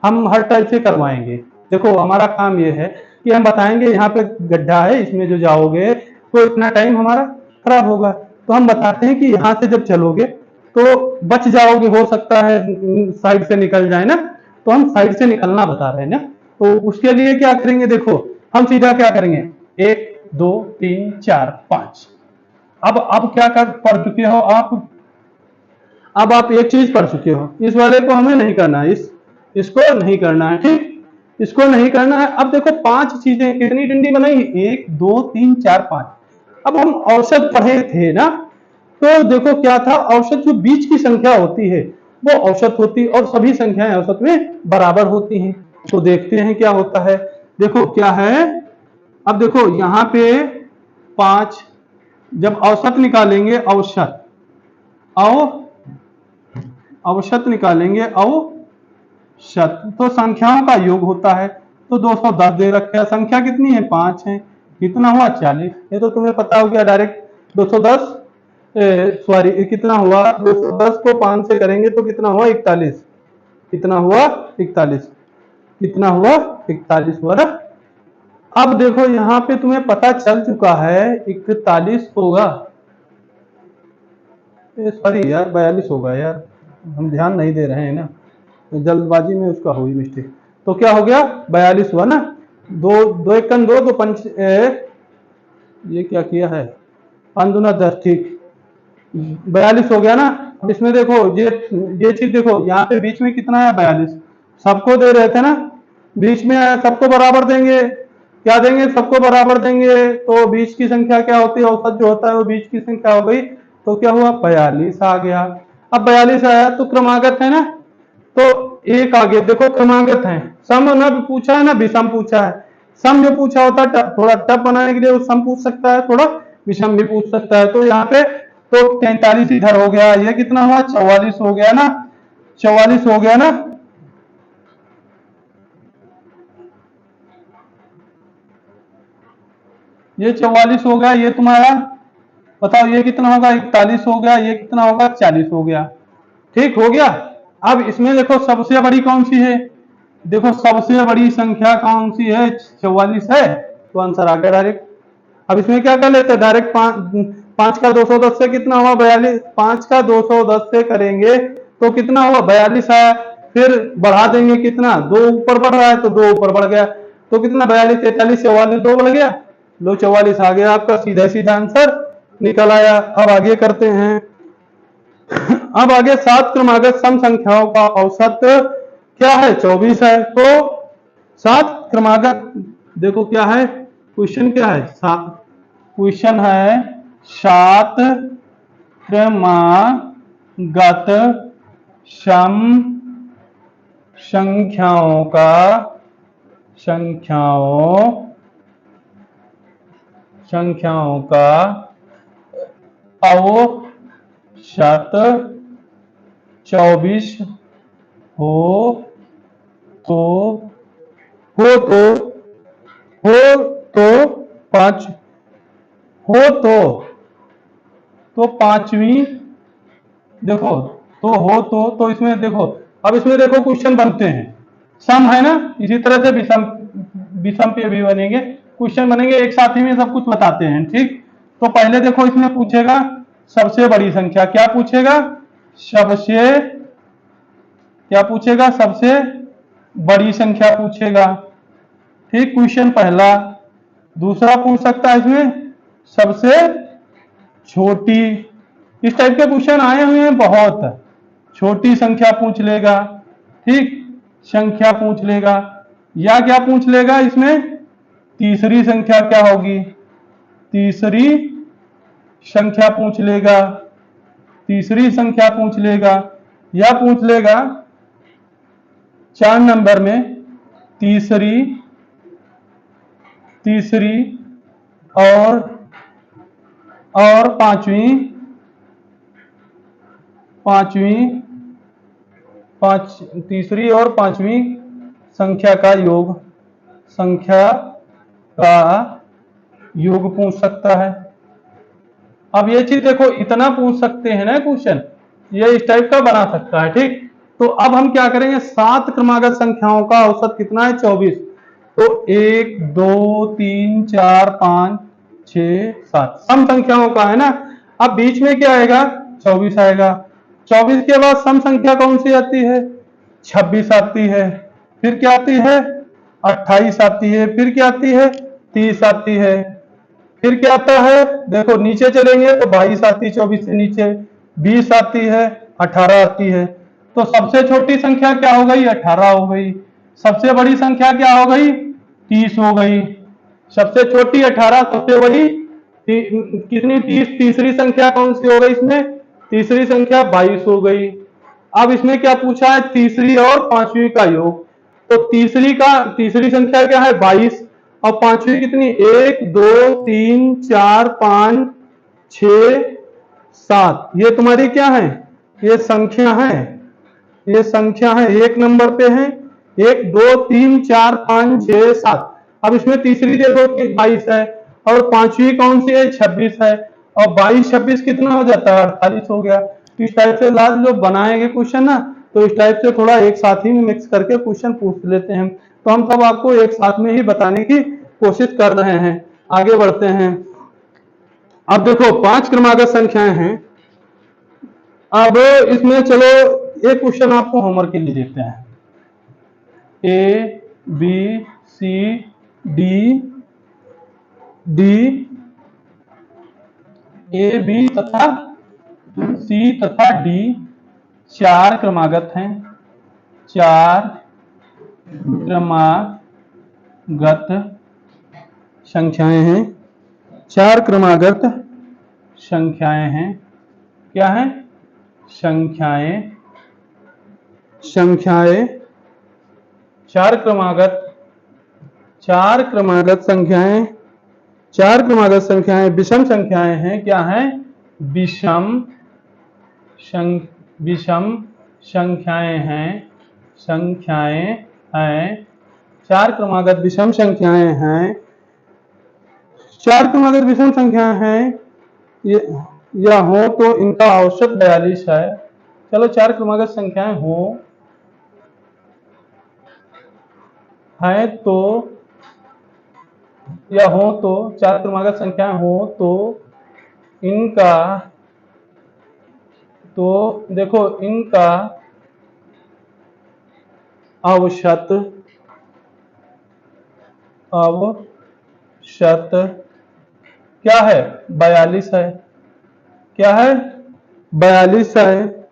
A: हम हर टाइप से करवाएंगे। देखो हमारा काम ये है कि हम बताएंगे यहाँ पे गड्ढा है, इसमें जो जाओगे तो इतना टाइम हमारा खराब होगा, तो हम बताते हैं कि यहाँ से जब चलोगे तो बच जाओगे, हो सकता है साइड से निकल जाए ना, तो हम साइड से निकलना बता रहे हैं ना। तो उसके लिए क्या करेंगे, देखो हम सीधा क्या करेंगे, 1 2 3 4 5। अब क्या कर पढ़ चुके हो आप, अब आप एक चीज पढ़ चुके हो, इस वाले को हमें नहीं करना है, इसको नहीं करना है। ठीक, इसको नहीं करना है। अब देखो 5 चीजें कितनी डंडी बनाई, 1 2 3 4 5। अब हम औसत पढ़े थे ना, तो देखो क्या था, औसत जो बीच की संख्या होती है वो औसत होती है, और सभी संख्याएं औसत में बराबर होती हैं। तो देखते हैं क्या होता है, देखो क्या है। अब देखो यहाँ पे 5, जब औसत निकालेंगे, औसत निकालेंगे, औसत तो संख्याओं का योग होता है। तो 210 दे रखे हैं, संख्या कितनी है, 5 है, कितना हुआ 40। ये तो तुम्हें पता हो गया डायरेक्ट। 210 सॉरी कितना हुआ, 210 को 5 से करेंगे तो कितना हुआ, 41। कितना हुआ, 41। कितना हुआ, 41 हुआ ना। अब देखो यहाँ पे तुम्हें पता चल चुका है 41 होगा, सॉरी यार 42 होगा यार, हम ध्यान नहीं दे रहे हैं ना, तो जल्दबाजी में उसका हुई मिस्टेक। तो क्या हो गया, 42 हुआ ना। दो दो एक कन दो, दो पंच ये क्या किया है, 5 दूना 10। ठीक, 42 हो गया ना। अब इसमें देखो ये चीज देखो, यहाँ पे बीच में कितना है, 42 सबको दे रहे थे ना, बीच में आया, सबको बराबर देंगे, क्या देंगे, सबको बराबर देंगे। तो बीच की संख्या क्या होती है, औसत जो होता है वो बीच की संख्या हो गई। तो क्या हुआ, 42 आ गया। अब 42 आया तो क्रमागत है ना, तो एक आगे देखो क्रमागत है, सम ना पूछा है ना विषम पूछा है। सम जो पूछा होता है थोड़ा टफ बनाने के लिए वो सम पूछ सकता है, थोड़ा विषम भी पूछ सकता है। तो यहाँ पे तो 43 इधर हो गया, ये कितना हुआ, 44 हो गया ना, 44 हो गया ना। ये 44 हो गया, ये तुम्हारा बताओ ये कितना होगा, 41 हो गया, ये कितना होगा, 40 हो गया। ठीक हो गया। अब इसमें देखो सबसे बड़ी कौन सी है, देखो सबसे बड़ी संख्या कौन सी है, 44 है, तो आंसर आ गया डायरेक्ट। अब इसमें क्या कर लेते हैं डायरेक्ट, 5 का 210 से कितना हुआ, 42। 5 का 210 से करेंगे तो कितना हुआ, 42 आया। फिर बढ़ा देंगे, कितना, 2 ऊपर बढ़ रहा है तो 2 ऊपर बढ़ गया, तो कितना, 42 43 44 2 बढ़ गया, लो 44 आ गया आपका, सीधा सीधा आंसर निकल आया। अब आगे करते हैं, अब आगे 7 क्रमागत सम संख्याओं का औसत क्या है, 24 है। तो 7 क्रमागत देखो क्या है, क्वेश्चन क्या है, क्वेश्चन है 7 क्रमागत सम संख्याओं का औसत 24 हो तो हो तो हो तो 5 हो तो पांचवी देखो, तो हो तो इसमें देखो, अब इसमें देखो क्वेश्चन बनते हैं, सम है ना, इसी तरह से विषम पे भी बनेंगे क्वेश्चन, बनेंगे एक साथ ही में सब कुछ बताते हैं। ठीक, तो पहले देखो इसमें पूछेगा सबसे बड़ी संख्या, क्या पूछेगा, सबसे क्या पूछेगा, सबसे बड़ी संख्या पूछेगा। ठीक, क्वेश्चन पहला। दूसरा पूछ सकता है इसमें सबसे छोटी। इस टाइप के क्वेश्चन आए हुए हैं बहुत। छोटी संख्या पूछ लेगा, ठीक, संख्या पूछ लेगा, या क्या पूछ लेगा इसमें, तीसरी संख्या क्या होगी, तीसरी संख्या पूछ लेगा, तीसरी संख्या पूछ लेगा, या पूछ लेगा 4 नंबर में तीसरी, तीसरी और पांचवी, तीसरी और पांचवी संख्या का योग, संख्या का योग पूछ सकता है। अब ये चीज देखो, इतना पूछ सकते हैं ना क्वेश्चन, ये इस टाइप का बना सकता है। ठीक, तो अब हम क्या करेंगे, 7 क्रमागत संख्याओं का औसत कितना है, 24। तो 1 2 3 4 5 6 7 सम संख्याओं का है ना। अब बीच में क्या आएगा, 24 आएगा। 24 के बाद सम संख्या कौन सी आती है, 26 आती है। फिर क्या आती है, 28 आती है। फिर क्या आती है, 30 आती है। फिर क्या आता है, देखो नीचे चलेंगे तो 22 आती है, 24 से नीचे 20 आती है, 18 आती है। तो सबसे छोटी संख्या क्या हो गई, 18 हो गई। सबसे बड़ी संख्या क्या हो गई, 30 हो गई। सबसे छोटी 18, सबसे बड़ी कितनी, 30। तीसरी संख्या कौन सी हो गई इसमें, तीसरी संख्या 22 हो गई। अब इसमें क्या पूछा है, तीसरी और पांचवी का योग। तो तीसरी संख्या क्या है, 22, और पांचवी कितनी, 1 2 3 4 5 6 7। ये तुम्हारी क्या है, ये संख्या है, ये संख्या है, एक नंबर पे है। 1 2 3 4 5 6 7। अब इसमें तीसरी देखो कि 22 है, और पांचवी कौन सी है, 26 है। और 22 26 कितना हो जाता है, 48 हो गया। तो इस टाइप से लास्ट जो बनाएंगे क्वेश्चन ना, तो इस टाइप से थोड़ा एक साथ ही में मिक्स करके क्वेश्चन पूछ लेते हैं। तो हम सब आपको एक साथ में ही बताने की कोशिश कर रहे हैं। आगे बढ़ते हैं। अब देखो 5 क्रमागत संख्याएं हैं। अब इसमें चलो एक क्वेश्चन आपको होमवर्क के लिए देते हैं। A B C D, A B तथा सी तथा डी 4 क्रमागत हैं। 4 क्रमागत संख्याएं हैं। 4 क्रमागत संख्याएं हैं। क्या है, संख्याएं, संख्याएं 4 क्रमागत, 4 क्रमागत संख्याएं, 4 क्रमागत संख्याएं विषम संख्याएं हैं। क्या है, विषम विषम संख्याएं हैं, संख्याएं हैं। 4 क्रमागत विषम संख्याएं हैं। 4 क्रमागत विषम संख्याएं हैं, ये या हो तो इनका औसत 42 है। चलो 4 क्रमागत संख्याएं हो है तो, या हो तो 4 क्रमागत संख्याएं हो तो इनका, तो देखो इनका औसत, औसत क्या है, 42 है। क्या है, 42 है।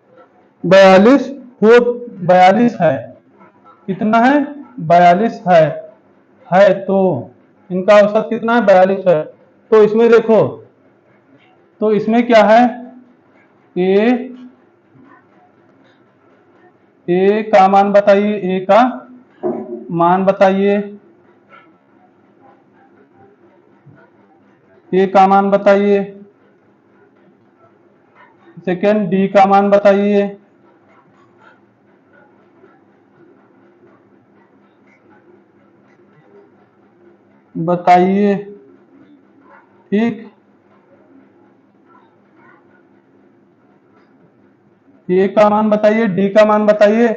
A: 42 हो, 42 है। कितना है, 42 है तो इनका औसत कितना है, 42 है। तो इसमें देखो, तो इसमें क्या है, ए का मान बताइए, ए का मान बताइए, ए का मान बताइए। सेकंड, डी का मान बताइए। बताइए, ठीक, ए का मान बताइए, डी का मान बताइए,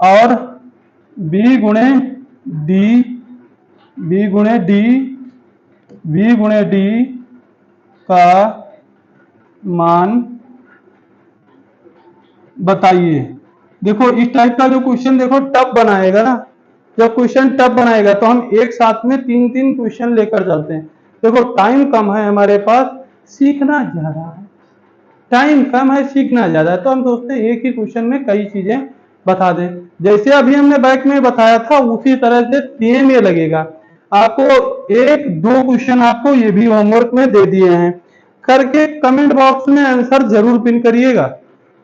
A: और बी गुणे डी, बी गुणे डी, बी गुणे डी का मान बताइए। देखो इस टाइप का जो क्वेश्चन देखो टफ बनाएगा ना, जब क्वेश्चन टफ बनाएगा तो हम एक साथ में 3-3 क्वेश्चन लेकर चलते हैं। देखो टाइम कम है हमारे पास, सीखना ज्यादा है। टाइम कम है, सीखना ज्यादा है, तो हम सोचते हैं एक ही क्वेश्चन में कई चीजें बता दें। जैसे अभी हमने बैक में बताया था उसी तरह से सेम ये लगेगा। आपको 1-2 क्वेश्चन आपको ये भी होमवर्क में दे दिए हैं, करके कमेंट बॉक्स में आंसर जरूर पिन करिएगा।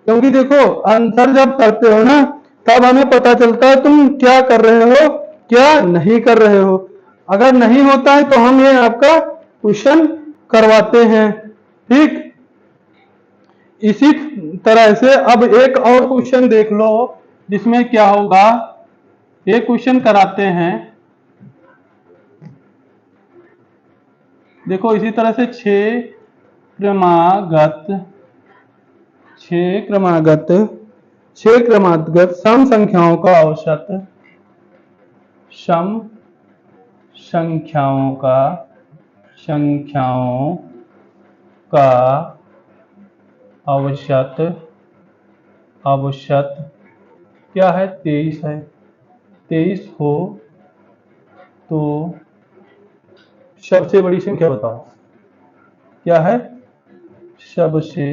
A: क्योंकि देखो आंसर जब करते हो ना तब हमें पता चलता है तुम क्या कर रहे हो क्या नहीं कर रहे हो। अगर नहीं होता है तो हम ये आपका क्वेश्चन करवाते हैं, ठीक। इसी तरह से अब एक और क्वेश्चन देख लो जिसमें क्या होगा, एक क्वेश्चन कराते हैं। देखो इसी तरह से 6 क्रमागत सम संख्याओं का औसत, सम संख्याओं का औसत क्या है, 23 है। 23 हो तो सबसे बड़ी संख्या बताओ, क्या है सबसे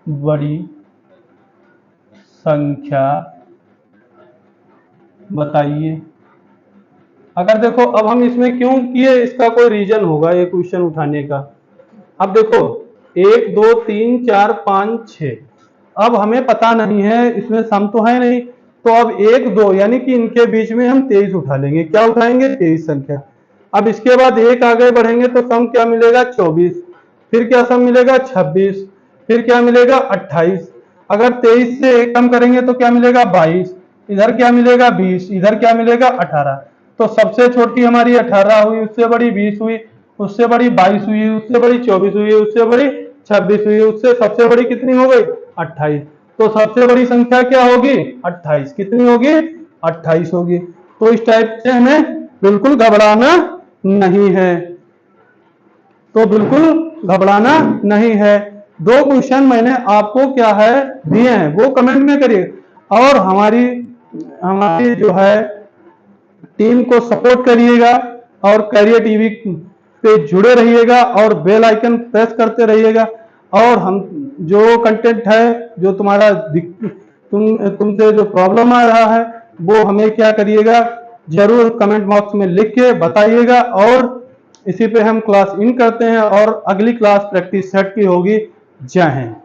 A: बड़ी संख्या बताइए। अगर देखो अब हम इसमें क्यों किए, इसका कोई रीजन होगा ये क्वेश्चन उठाने का। अब देखो 1 2 3 4 5 6, अब हमें पता नहीं है, इसमें सम तो है नहीं, तो अब 1 2 यानी कि इनके बीच में हम 23 उठा लेंगे। क्या उठाएंगे, 23 संख्या। अब इसके बाद एक आगे बढ़ेंगे तो सम क्या मिलेगा, 24। फिर क्या सम मिलेगा, 26। फिर क्या मिलेगा, 28। अगर 23 से एक कम करेंगे तो क्या मिलेगा, 22। इधर क्या मिलेगा, 20। इधर क्या मिलेगा, 18। तो सबसे छोटी हमारी 18 हुई, उससे बड़ी 20 हुई, उससे बड़ी 22 हुई, उससे बड़ी 24 हुई, उससे बड़ी 26 हुई, उससे सबसे बड़ी कितनी हो गई, 28। तो सबसे बड़ी संख्या क्या होगी, 28। कितनी होगी, 28 होगी। तो इस टाइप से हमें बिल्कुल घबराना नहीं है, तो बिल्कुल घबराना नहीं है। 2 क्वेश्चन मैंने आपको क्या है दिए हैं, वो कमेंट में करिए। और हमारी जो है टीम को सपोर्ट करिएगा और कैरियर टीवी पे जुड़े रहिएगा और बेल आइकन प्रेस करते रहिएगा। और हम जो कंटेंट है जो तुमसे जो प्रॉब्लम आ रहा है वो हमें क्या करिएगा, जरूर कमेंट बॉक्स में लिख के बताइएगा। और इसी पे हम क्लास इन करते हैं और अगली क्लास प्रैक्टिस सेट की होगी। जय हिंद।